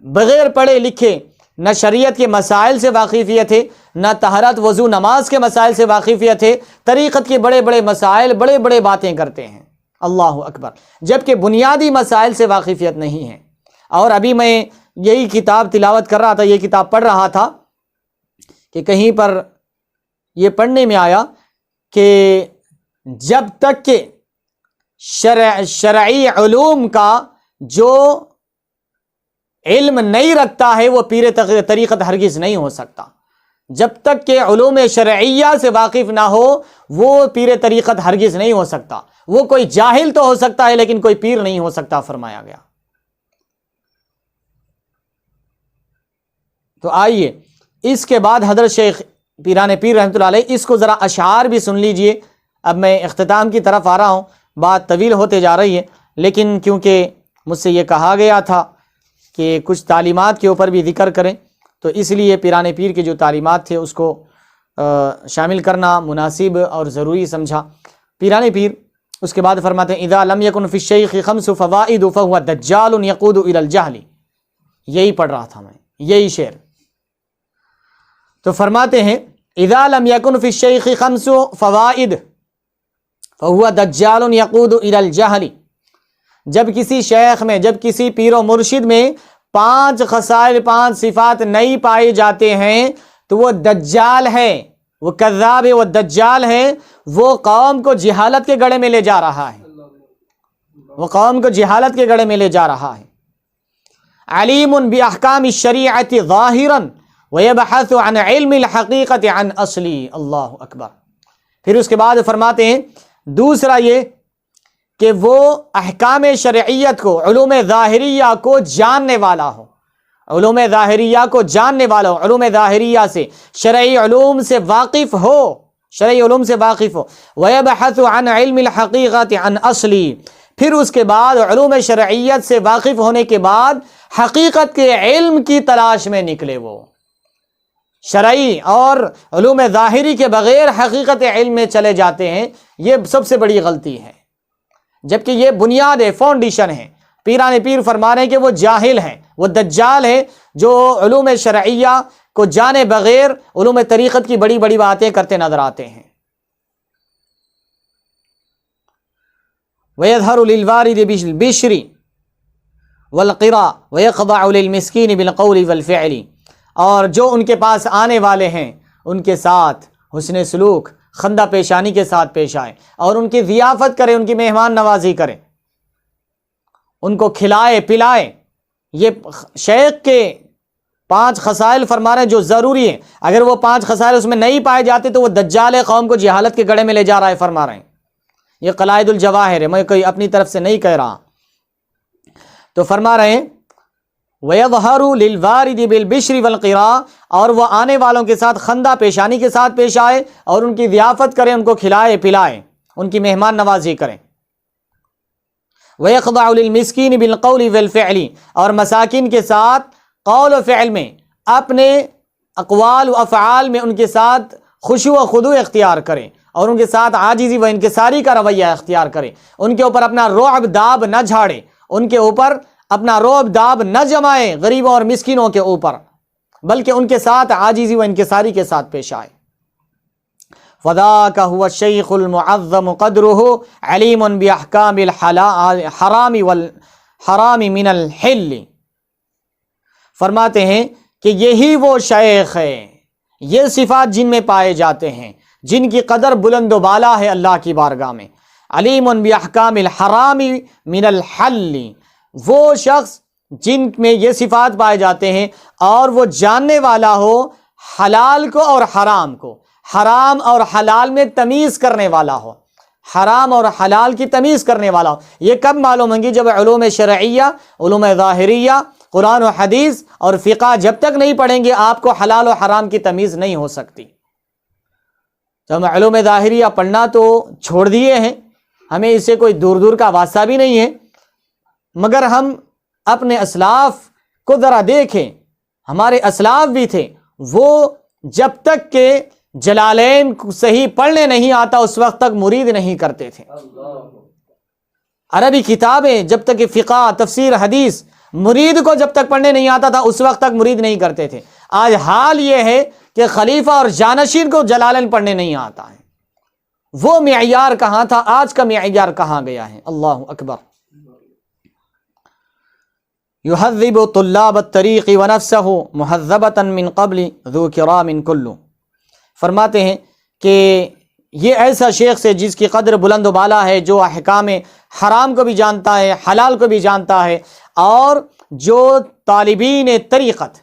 بغیر پڑھے لکھے نہ شریعت کے مسائل سے واقفیت ہے، نہ طہارت، وضو، نماز کے مسائل سے واقفیت ہے، طریقت کے بڑے بڑے مسائل، بڑے بڑے باتیں کرتے ہیں، اللہ اکبر، جبکہ بنیادی مسائل سے واقفیت نہیں ہے۔ اور ابھی میں یہی کتاب تلاوت کر رہا تھا، یہ کتاب پڑھ رہا تھا کہ کہیں پر یہ پڑھنے میں آیا کہ جب تک کہ شرعی علوم کا جو علم نہیں رکھتا ہے وہ پیر طریقت ہرگز نہیں ہو سکتا، جب تک کہ علوم شرعیہ سے واقف نہ ہو وہ پیر طریقت ہرگز نہیں ہو سکتا۔ وہ کوئی جاہل تو ہو سکتا ہے لیکن کوئی پیر نہیں ہو سکتا، فرمایا گیا۔ تو آئیے اس کے بعد حضرت شیخ پیران پیر رحمۃ اللہ علیہ، اس کو ذرا اشعار بھی سن لیجئے۔ اب میں اختتام کی طرف آ رہا ہوں، بات طویل ہوتے جا رہی ہے، لیکن کیونکہ مجھ سے یہ کہا گیا تھا کہ کچھ تعلیمات کے اوپر بھی ذکر کریں، تو اس لیے پیران پیر کے جو تعلیمات تھے اس کو شامل کرنا مناسب اور ضروری سمجھا۔ پیران پیر اس کے بعد فرماتے ہیں اذا لم یکن فی الشیخ خمس فوائد فهو دجال یقود الی الجہل، یہی پڑھ رہا تھا میں، یہی شعر۔ تو فرماتے ہیں اذا لم یکن فی الشیخ خمس فوائد فهو دجال یقود الی الجہل، جب کسی شیخ میں، جب کسی پیر و مرشد میں 5 خصائل، 5 صفات نہیں پائے جاتے ہیں تو وہ دجال ہے، وہ کذاب ہے، وہ دجال ہے، وہ قوم کو جہالت کے گڑھے میں لے جا رہا ہے، وہ قوم کو جہالت کے گڑھے میں لے جا رہا ہے۔ علیم باحکام الشریعۃ ظاہرا ویبحث عن علم الحقیقت عن اصلی، اللہ اکبر۔ پھر اس کے بعد فرماتے ہیں دوسرا یہ کہ وہ احکام شرعیت کو، علوم ظاہریہ کو جاننے والا ہو، علوم ظاہریہ کو جاننے والا ہو، علوم ظاہریہ سے، شرعی علوم سے واقف ہو، شرعی علوم سے واقف ہو۔ وَيَبْحَثُ عَنْ عِلْمِ الْحَقِيقَةِ عَنْ أَصْلِ، پھر اس کے بعد علوم شرعیت سے واقف ہونے کے بعد حقیقت کے علم کی تلاش میں نکلے۔ وہ شرعی اور علوم ظاہری کے بغیر حقیقت علم میں چلے جاتے ہیں، یہ سب سے بڑی غلطی ہے۔ جبکہ یہ بنیاد ہے، فاؤنڈیشن ہے۔ پیران پیر فرما رہے ہیں کہ وہ جاہل ہیں، وہ دجال ہے جو علوم شرعیہ کو جانے بغیر علوم طریقت کی بڑی بڑی باتیں کرتے نظر آتے ہیں۔ وَيَظْهَرُ لِلْوَارِدِ بِالْبِشْرِ وَالْقِرَى وَيَخْضَعُ لِلْمِسْكِينِ بِالْقَوْلِ وَالْفِعْلِ، اور جو ان کے پاس آنے والے ہیں ان کے ساتھ حسن سلوک، خندہ پیشانی کے ساتھ پیش آئے، اور ان کی ضیافت کرے، ان کی مہمان نوازی کرے، ان کو کھلائے پلائے۔ یہ شیخ کے 5 خصائل فرما رہے ہیں جو ضروری ہیں، اگر وہ 5 خصائل اس میں نہیں پائے جاتے تو وہ دجال قوم کو جہالت کے گڑھے میں لے جا رہا ہے، فرما رہے ہیں۔ یہ قلائد الجواہر ہے، میں کوئی اپنی طرف سے نہیں کہہ رہا۔ تو فرما رہے ہیں وَيَظْهَرُ لِلْوَارِدِ بِالْبِشْرِ وَالْقِرَى، اور وہ آنے والوں کے ساتھ خندہ پیشانی کے ساتھ پیش آئے اور ان کی ضیافت کرے، ان کو کھلائے پلائے، ان کی مہمان نوازی کریں۔ وَيَخْضَعُ لِلْمِسْكِينِ بِالْقَوْلِ وَالْفِعْلِ، اور مساکین کے ساتھ قول و فعل میں، اپنے اقوال و افعال میں ان کے ساتھ خشوع و خضوع اختیار کریں، اور ان کے ساتھ عاجزی و انکساری کا رویہ اختیار کریں، ان کے اوپر اپنا رعب داب نہ جھاڑے، ان کے اوپر اپنا رعب داب نہ جمائے غریبوں اور مسکینوں کے اوپر، بلکہ ان کے ساتھ عاجزی و انکساری کے ساتھ پیش آئے۔ فَذَاكَ هُوَ الشَّيْخُ الْمُعَظَّمُ قَدْرُهُ عَلِيمٌ بِأَحْكَامِ الْحَرَامِ وَالْحَرَامِ مِنَ الْحِلِّ، فرماتے ہیں کہ یہی وہ شیخ ہے، یہ صفات جن میں پائے جاتے ہیں، جن کی قدر بلند و بالا ہے اللہ کی بارگاہ میں۔ علیم باحکام الحرام من الحل، وہ شخص جن میں یہ صفات پائے جاتے ہیں اور وہ جاننے والا ہو حلال کو اور حرام کو، حرام اور حلال میں تمیز کرنے والا ہو، حرام اور حلال کی تمیز کرنے والا ہو۔ یہ کب معلوم ہوں گی؟ جب علوم شرعیہ، علوم ظاہریہ، قرآن و حدیث اور فقہ جب تک نہیں پڑھیں گے آپ کو حلال و حرام کی تمیز نہیں ہو سکتی۔ تو ہم علوم ظاہریہ پڑھنا تو چھوڑ دیے ہیں، ہمیں اس سے کوئی دور دور کا واسطہ بھی نہیں ہے، مگر ہم اپنے اسلاف کو ذرا دیکھیں، ہمارے اسلاف بھی تھے، وہ جب تک کہ جلالین صحیح پڑھنے نہیں آتا اس وقت تک مرید نہیں کرتے تھے۔ عربی کتابیں جب تک کہ فقہ، تفسیر، حدیث مرید کو جب تک پڑھنے نہیں آتا تھا اس وقت تک مرید نہیں کرتے تھے۔ آج حال یہ ہے کہ خلیفہ اور جانشین کو جلالین پڑھنے نہیں آتا ہے۔ وہ معیار کہاں تھا، آج کا معیار کہاں گیا ہے؟ اللہ اکبر۔ یحذب طلاب الطریق ونفسہ محذبۃ من قبل ذو کرام کل، فرماتے ہیں کہ یہ ایسا شیخ سے جس کی قدر بلند و بالا ہے، جو احکام حرام کو بھی جانتا ہے، حلال کو بھی جانتا ہے، اور جو طالبین طریقت،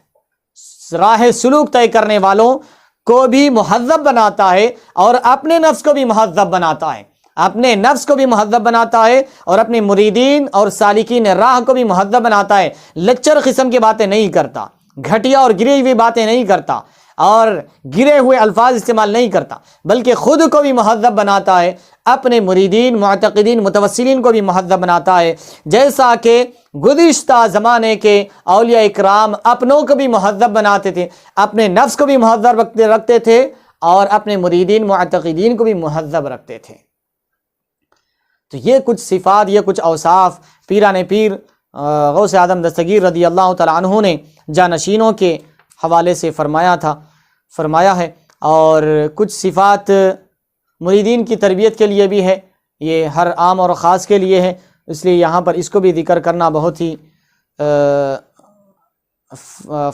راہ سلوک طے کرنے والوں کو بھی مہذب بناتا ہے اور اپنے نفس کو بھی مہذب بناتا ہے، اپنے نفس کو بھی مہذب بناتا ہے اور اپنے مریدین اور سالکین راہ کو بھی مہذب بناتا ہے۔ لیکچر قسم کی باتیں نہیں کرتا، گھٹیا اور گری ہوئی باتیں نہیں کرتا اور گرے ہوئے الفاظ استعمال نہیں کرتا، بلکہ خود کو بھی مہذب بناتا ہے، اپنے مریدین، معتقدین، متوسلین کو بھی مہذب بناتا ہے، جیسا کہ گزشتہ زمانے کے اولیاء اکرام اپنوں کو بھی مہذب بناتے تھے، اپنے نفس کو بھی مہذب رکھتے تھے اور اپنے مریدین، معتقدین کو بھی مہذب رکھتے تھے۔ تو یہ کچھ صفات، یہ کچھ اوصاف پیران پیر غوث اعظم دستگیر رضی اللہ تعالیٰ عنہ نے جانشینوں کے حوالے سے فرمایا ہے، اور کچھ صفات مریدین کی تربیت کے لیے بھی ہے، یہ ہر عام اور خاص کے لیے ہے، اس لیے یہاں پر اس کو بھی ذکر کرنا بہت ہی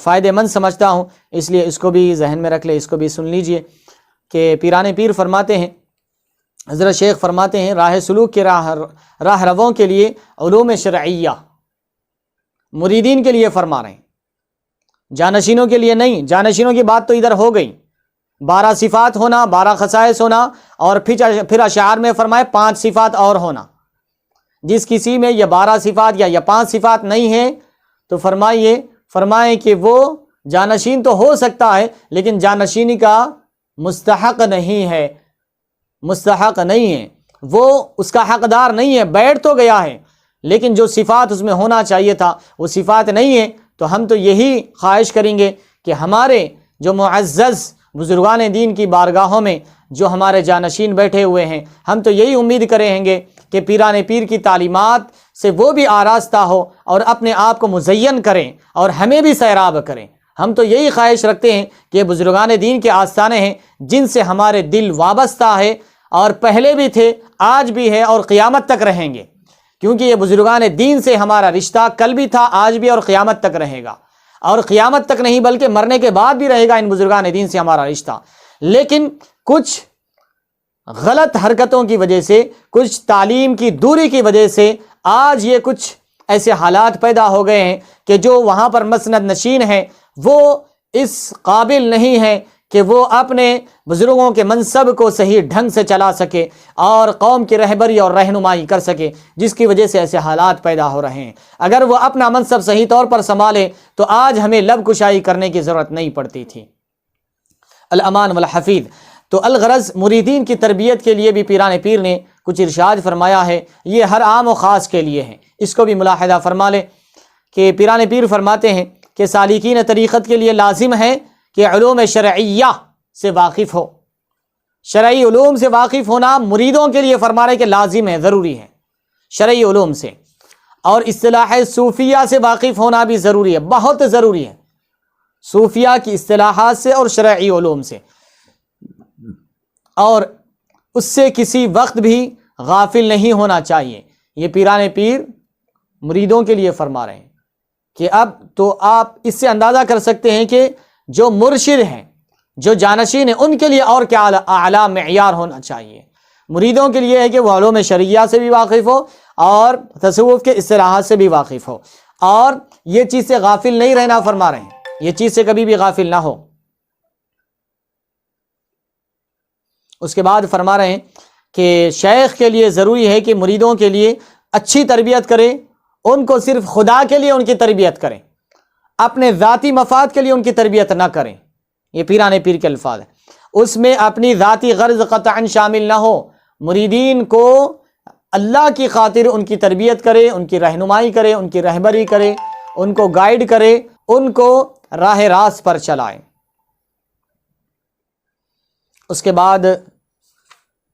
فائدہ مند سمجھتا ہوں، اس لیے اس کو بھی ذہن میں رکھ لے، اس کو بھی سن لیجئے کہ پیران پیر فرماتے ہیں، حضرت شیخ فرماتے ہیں راہ سلوک کے راہ رووں کے لیے علوم شرعیہ مریدین کے لیے فرما رہے ہیں، جانشینوں کے لیے نہیں۔ جانشینوں کی بات تو ادھر ہو گئی، 12 صفات ہونا، 12 خصائص ہونا، اور پھر اشعار میں فرمائے 5 صفات اور ہونا۔ جس کسی میں یہ 12 صفات یا یہ 5 صفات نہیں ہیں تو فرمائیں کہ وہ جانشین تو ہو سکتا ہے لیکن جانشینی کا مستحق نہیں ہے، مستحق نہیں ہے، وہ اس کا حقدار نہیں ہے، بیٹھ تو گیا ہے لیکن جو صفات اس میں ہونا چاہیے تھا وہ صفات نہیں ہے۔ تو ہم تو یہی خواہش کریں گے کہ ہمارے جو معزز بزرگان دین کی بارگاہوں میں جو ہمارے جانشین بیٹھے ہوئے ہیں، ہم تو یہی امید کریں گے کہ پیران پیر کی تعلیمات سے وہ بھی آراستہ ہو اور اپنے آپ کو مزین کریں اور ہمیں بھی سیراب کریں۔ ہم تو یہی خواہش رکھتے ہیں کہ یہ بزرگان دین کے آستانے ہیں جن سے ہمارے دل وابستہ ہے، اور پہلے بھی تھے، آج بھی ہے اور قیامت تک رہیں گے، کیونکہ یہ بزرگان دین سے ہمارا رشتہ کل بھی تھا، آج بھی اور قیامت تک رہے گا، اور قیامت تک نہیں بلکہ مرنے کے بعد بھی رہے گا ان بزرگان دین سے ہمارا رشتہ۔ لیکن کچھ غلط حرکتوں کی وجہ سے، کچھ تعلیم کی دوری کی وجہ سے آج یہ کچھ ایسے حالات پیدا ہو گئے ہیں کہ جو وہاں پر مسند نشین ہیں وہ اس قابل نہیں ہے کہ وہ اپنے بزرگوں کے منصب کو صحیح ڈھنگ سے چلا سکے اور قوم کی رہبری اور رہنمائی کر سکے، جس کی وجہ سے ایسے حالات پیدا ہو رہے ہیں۔ اگر وہ اپنا منصب صحیح طور پر سنبھالے تو آج ہمیں لب کشائی کرنے کی ضرورت نہیں پڑتی تھی۔ الامان والحفیظ۔ تو الغرض مریدین کی تربیت کے لیے بھی پیران پیر نے کچھ ارشاد فرمایا ہے، یہ ہر عام و خاص کے لیے ہے، اس کو بھی ملاحظہ فرما لے کہ پیران پیر فرماتے ہیں کہ سالکین طریقت کے لیے لازم ہے کہ علوم شرعیہ سے واقف ہو۔ شرعی علوم سے واقف ہونا مریدوں کے لیے فرما رہے کہ لازم ہے، ضروری ہے شرعی علوم سے، اور اصطلاح صوفیہ سے واقف ہونا بھی ضروری ہے، بہت ضروری ہے، صوفیہ کی اصطلاحات سے اور شرعی علوم سے، اور اس سے کسی وقت بھی غافل نہیں ہونا چاہیے۔ یہ پیران پیر مریدوں کے لیے فرما رہے ہیں کہ اب تو آپ اس سے اندازہ کر سکتے ہیں کہ جو مرشد ہیں، جو جانشین ہیں، ان کے لیے اور کیا اعلیٰ معیار ہونا چاہیے۔ مریدوں کے لیے ہے کہ وہ علوم شرعیہ سے بھی واقف ہو اور تصوف کے اصطلاحات سے بھی واقف ہو، اور یہ چیز سے غافل نہیں رہنا فرما رہے ہیں، یہ چیز سے کبھی بھی غافل نہ ہو۔ اس کے بعد فرما رہے ہیں کہ شیخ کے لیے ضروری ہے کہ مریدوں کے لیے اچھی تربیت کرے، ان کو صرف خدا کے لیے ان کی تربیت کریں، اپنے ذاتی مفاد کے لیے ان کی تربیت نہ کریں۔ یہ پیران پیر کے الفاظ ہیں، اس میں اپنی ذاتی غرض قطعاً شامل نہ ہو، مریدین کو اللہ کی خاطر ان کی تربیت کرے، ان کی رہنمائی کرے، ان کی رہبری کرے، ان کو گائیڈ کرے، ان کو راہ راست پر چلائے۔ اس کے بعد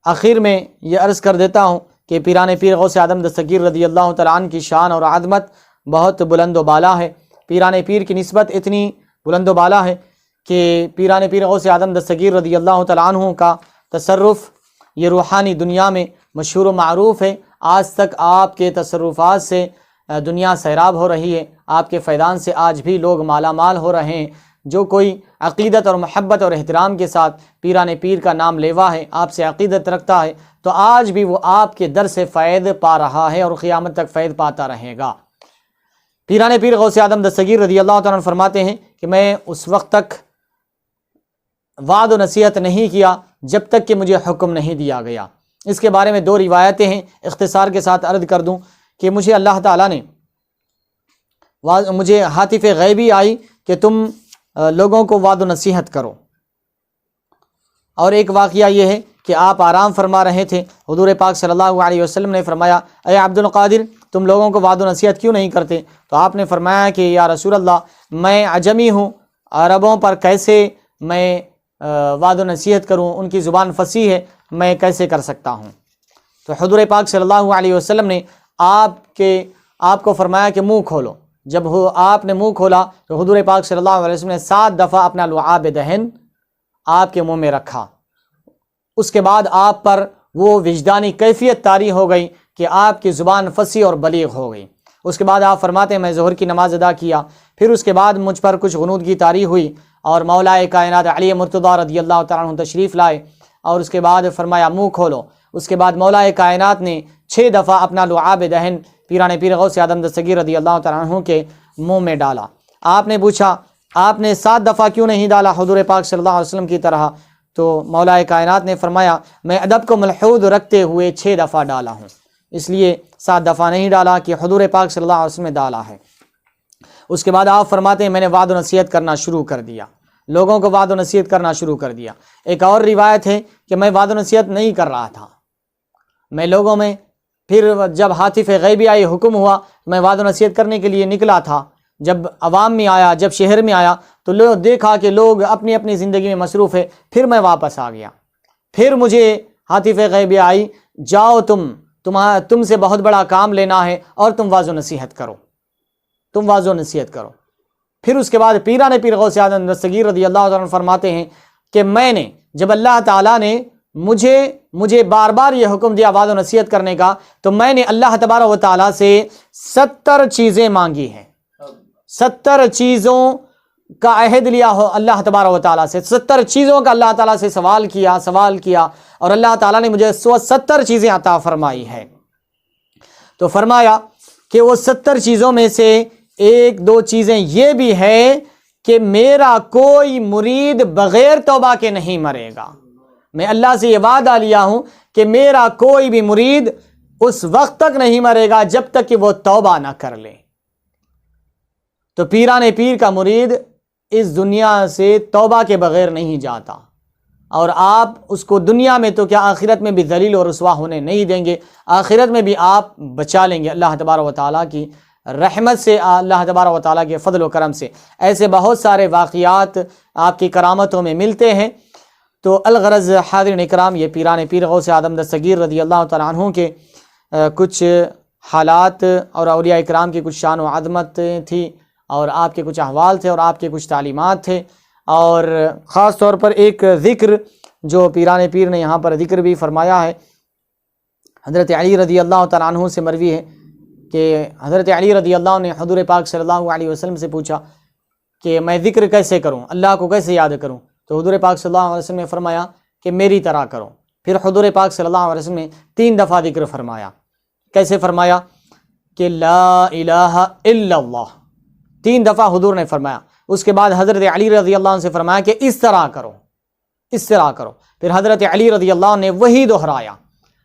آخر میں یہ عرض کر دیتا ہوں کہ پیران پیر غوث اعظم دستگیر رضی اللہ تعالیٰ عنہ کی شان اور عظمت بہت بلند و بالا ہے۔ پیران پیر کی نسبت اتنی بلند و بالا ہے کہ پیران پیر غوث اعظم دستگیر رضی اللہ تعالیٰ عنہ کا تصرف یہ روحانی دنیا میں مشہور و معروف ہے۔ آج تک آپ کے تصرفات سے دنیا سیراب ہو رہی ہے، آپ کے فیضان سے آج بھی لوگ مالا مال ہو رہے ہیں۔ جو کوئی عقیدت اور محبت اور احترام کے ساتھ پیران پیر کا نام لیوا ہے، آپ سے عقیدت رکھتا ہے، تو آج بھی وہ آپ کے در سے فیض پا رہا ہے اور قیامت تک فیض پاتا رہے گا۔ پیران پیر غوث اعظم دستگیر رضی اللہ تعالیٰ عنہ فرماتے ہیں کہ میں اس وقت تک وعد و نصیحت نہیں کیا جب تک کہ مجھے حکم نہیں دیا گیا۔ اس کے بارے میں دو روایتیں ہیں، اختصار کے ساتھ عرض کر دوں کہ مجھے اللہ تعالیٰ نے مجھے ہاتف غیبی آئی کہ تم لوگوں کو وعد و نصیحت کرو، اور ایک واقعہ یہ ہے کہ آپ آرام فرما رہے تھے، حضور پاک صلی اللہ علیہ وسلم نے فرمایا اے عبد القادر تم لوگوں کو وعد و نصیحت کیوں نہیں کرتے؟ تو آپ نے فرمایا کہ یا رسول اللہ میں عجمی ہوں، عربوں پر کیسے میں وعد و نصیحت کروں، ان کی زبان فصیح ہے، میں کیسے کر سکتا ہوں؟ تو حضور پاک صلی اللہ علیہ وسلم نے آپ کو فرمایا کہ منہ کھولو۔ جب آپ نے منہ کھولا تو حضور پاک صلی اللہ علیہ وسلم نے 7 دفعہ اپنا لعاب دہن آپ کے منہ میں رکھا۔ اس کے بعد آپ پر وہ وجدانی کیفیت طاری ہو گئی کہ آپ کی زبان فصیح اور بلیغ ہو گئی۔ اس کے بعد آپ فرماتے ہیں میں ظہر کی نماز ادا کیا، پھر اس کے بعد مجھ پر کچھ غنودگی طاری ہوئی اور مولا کائنات علی مرتضیٰ رضی اللہ تعالیٰ عنہ تشریف لائے، اور اس کے بعد فرمایا منہ کھولو۔ اس کے بعد مولا کائنات نے 6 دفعہ اپنا لعاب دہن پیران پیر غوث اعظم دستگیر رضی اللہ تعالیٰ عنہ کے منہ میں ڈالا۔ آپ نے پوچھا آپ نے 7 دفعہ کیوں نہیں ڈالا حضور پاک صلی اللہ علیہ وسلم کی طرح؟ تو مولا کائنات نے فرمایا میں ادب کو ملحوظ رکھتے ہوئے 6 دفعہ ڈالا ہوں، اس لیے 7 دفعہ نہیں ڈالا کہ حضور پاک صلی اللہ علیہ وسلم نے ڈالا ہے۔ اس کے بعد آپ فرماتے ہیں میں نے وعد و نصیحت کرنا شروع کر دیا، لوگوں کو وعد و نصیحت کرنا شروع کر دیا۔ ایک اور روایت ہے کہ میں وعد و نصیحت نہیں کر رہا تھا، میں لوگوں میں پھر جب ہاتف غیبی آئی حکم ہوا میں وعد و نصیحت کرنے کے لیے نکلا تھا، جب عوام میں آیا، جب شہر میں آیا تو دیکھا کہ لوگ اپنی اپنی زندگی میں مصروف ہے، پھر میں واپس آ گیا۔ پھر مجھے ہاتف غیبی آئی جاؤ تم تم سے بہت بڑا کام لینا ہے اور تم واعظ و نصیحت کرو، تم واعظ و نصیحت کرو۔ پھر اس کے بعد پیران پیر غوث اعظم دستگیر رضی اللہ عنہ فرماتے ہیں کہ میں نے جب اللہ تعالیٰ نے مجھے بار بار یہ حکم دیا واعظ و نصیحت کرنے کا، تو میں نے اللہ تبارک و تعالیٰ سے 70 چیزیں مانگی ہیں، 70 چیزوں کا عہد لیا ہو اللہ تبارک و تعالیٰ سے، 70 چیزوں کا اللہ تعالیٰ سے سوال کیا اور اللہ تعالیٰ نے مجھے 70 چیزیں عطا فرمائی ہے۔ تو فرمایا کہ وہ 70 چیزوں میں سے 1-2 چیزیں یہ بھی ہے کہ میرا کوئی مرید بغیر توبہ کے نہیں مرے گا۔ میں اللہ سے یہ وعدہ لیا ہوں کہ میرا کوئی بھی مرید اس وقت تک نہیں مرے گا جب تک کہ وہ توبہ نہ کر لے۔ تو پیران پیر کا مرید اس دنیا سے توبہ کے بغیر نہیں جاتا، اور آپ اس کو دنیا میں تو کیا آخرت میں بھی ذلیل اور رسوا ہونے نہیں دیں گے، آخرت میں بھی آپ بچا لیں گے اللہ تبارک و تعالیٰ کی رحمت سے، اللہ تبارک و تعالیٰ کے فضل و کرم سے۔ ایسے بہت سارے واقعات آپ کی کرامتوں میں ملتے ہیں۔ تو الغرض حاضرین اکرام، یہ پیران پیر غوث اعظم دستگیر رضی اللہ تعالیٰ عنہ کے کچھ حالات اور اولیاء اکرام کی کچھ شان و عظمت تھی، اور آپ کے کچھ احوال تھے اور آپ کے کچھ تعلیمات تھے، اور خاص طور پر ایک ذکر جو پیران پیر نے یہاں پر ذکر بھی فرمایا ہے، حضرت علی رضی اللہ تعالیٰ عنہ سے مروی ہے کہ حضرت علی رضی اللہ عنہ نے حضور پاک صلی اللہ علیہ وسلم سے پوچھا کہ میں ذکر کیسے کروں، اللہ کو کیسے یاد کروں؟ تو حضور پاک صلی اللہ علیہ وسلم نے فرمایا کہ میری طرح کرو۔ پھر حضور پاک صلی اللہ علیہ وسلم نے 3 دفعہ ذکر فرمایا۔ کیسے فرمایا؟ کہ لا الہ الا اللہ، 3 دفعہ حضور نے فرمایا۔ اس کے بعد حضرت علی رضی اللہ عنہ سے فرمایا کہ اس طرح کرو، اس طرح کرو۔ پھر حضرت علی رضی اللہ عنہ نے وہی دہرایا،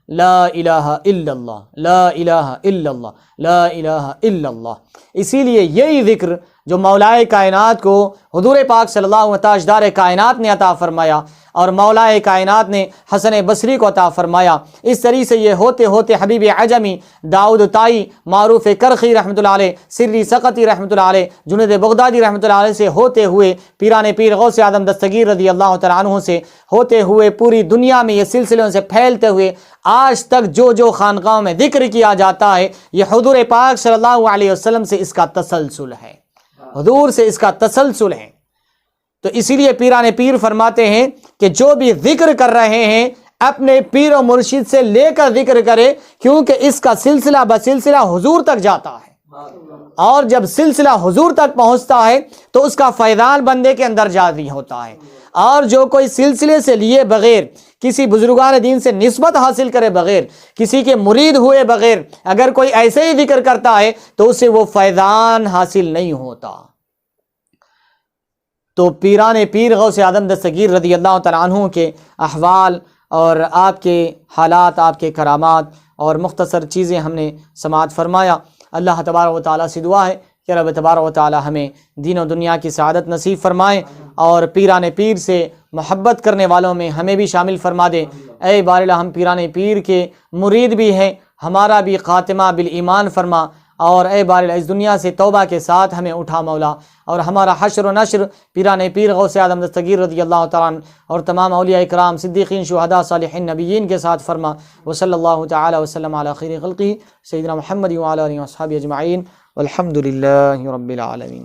لا الہ الا اللہ، لا الہ الا اللہ، لا الہ الا اللہ۔ اسی لیے یہی ذکر جو مولائے کائنات کو حضور پاک صلی اللہ علیہ وسلم تاجدار کائنات نے عطا فرمایا، اور مولائے کائنات نے حسن بصری کو عطا فرمایا، اس طریقے سے یہ ہوتے ہوتے حبیب عجمی، داؤد طائی، معروف کرخی رحمۃ اللہ علیہ، سری سقطی رحمۃ اللہ علیہ، جنید بغدادی رحمۃ اللہ علیہ سے ہوتے ہوئے پیران پیر غوث اعظم دستگیر رضی اللہ تعالیٰ عنہ سے ہوتے ہوئے پوری دنیا میں یہ سلسلوں سے پھیلتے ہوئے آج تک جو خانقاہوں میں ذکر کیا جاتا ہے، یہ حضور پاک صلی اللہ علیہ وسلم سے اس کا تسلسل ہے، حضور سے اس کا تسلسل ہے۔ تو اسی لیے پیران پیر فرماتے ہیں کہ جو بھی ذکر کر رہے ہیں اپنے پیر و مرشد سے لے کر ذکر کرے، کیونکہ اس کا سلسلہ بسلسلہ حضور تک جاتا ہے، اور جب سلسلہ حضور تک پہنچتا ہے تو اس کا فیضان بندے کے اندر جاری ہوتا ہے۔ اور جو کوئی سلسلے سے لیے بغیر، کسی بزرگان دین سے نسبت حاصل کرے بغیر، کسی کے مرید ہوئے بغیر اگر کوئی ایسے ہی ذکر کرتا ہے تو اسے وہ فیضان حاصل نہیں ہوتا۔ تو پیران پیر غوث اعظم دستگیر رضی اللہ تعالیٰ عنہ کے احوال اور آپ کے حالات، آپ کے کرامات اور مختصر چیزیں ہم نے سماعت فرمایا۔ اللہ تبارک و تعالیٰ سے دعا ہے کہ رب تبارک و تعالیٰ ہمیں دین و دنیا کی سعادت نصیب فرمائے، اور پیران پیر سے محبت کرنے والوں میں ہمیں بھی شامل فرما دے۔ اے بار الہ، ہم پیران پیر کے مرید بھی ہیں، ہمارا بھی خاتمہ بالایمان فرما، اور اے بار الہ اس دنیا سے توبہ کے ساتھ ہمیں اٹھا مولا، اور ہمارا حشر و نشر پیران پیر غوث اعظم دستگیر رضی اللہ تعالیٰ عنہ اور تمام اولیاء اکرام، صدیقین، شہداء، صالحین، نبیین کے ساتھ فرما۔ وصلی اللہ تعالی وسلم علی خیر خلقہ سیدنا محمد وعلی آلہ وصحبہ اجمعین، والحمد للہ رب العالمین۔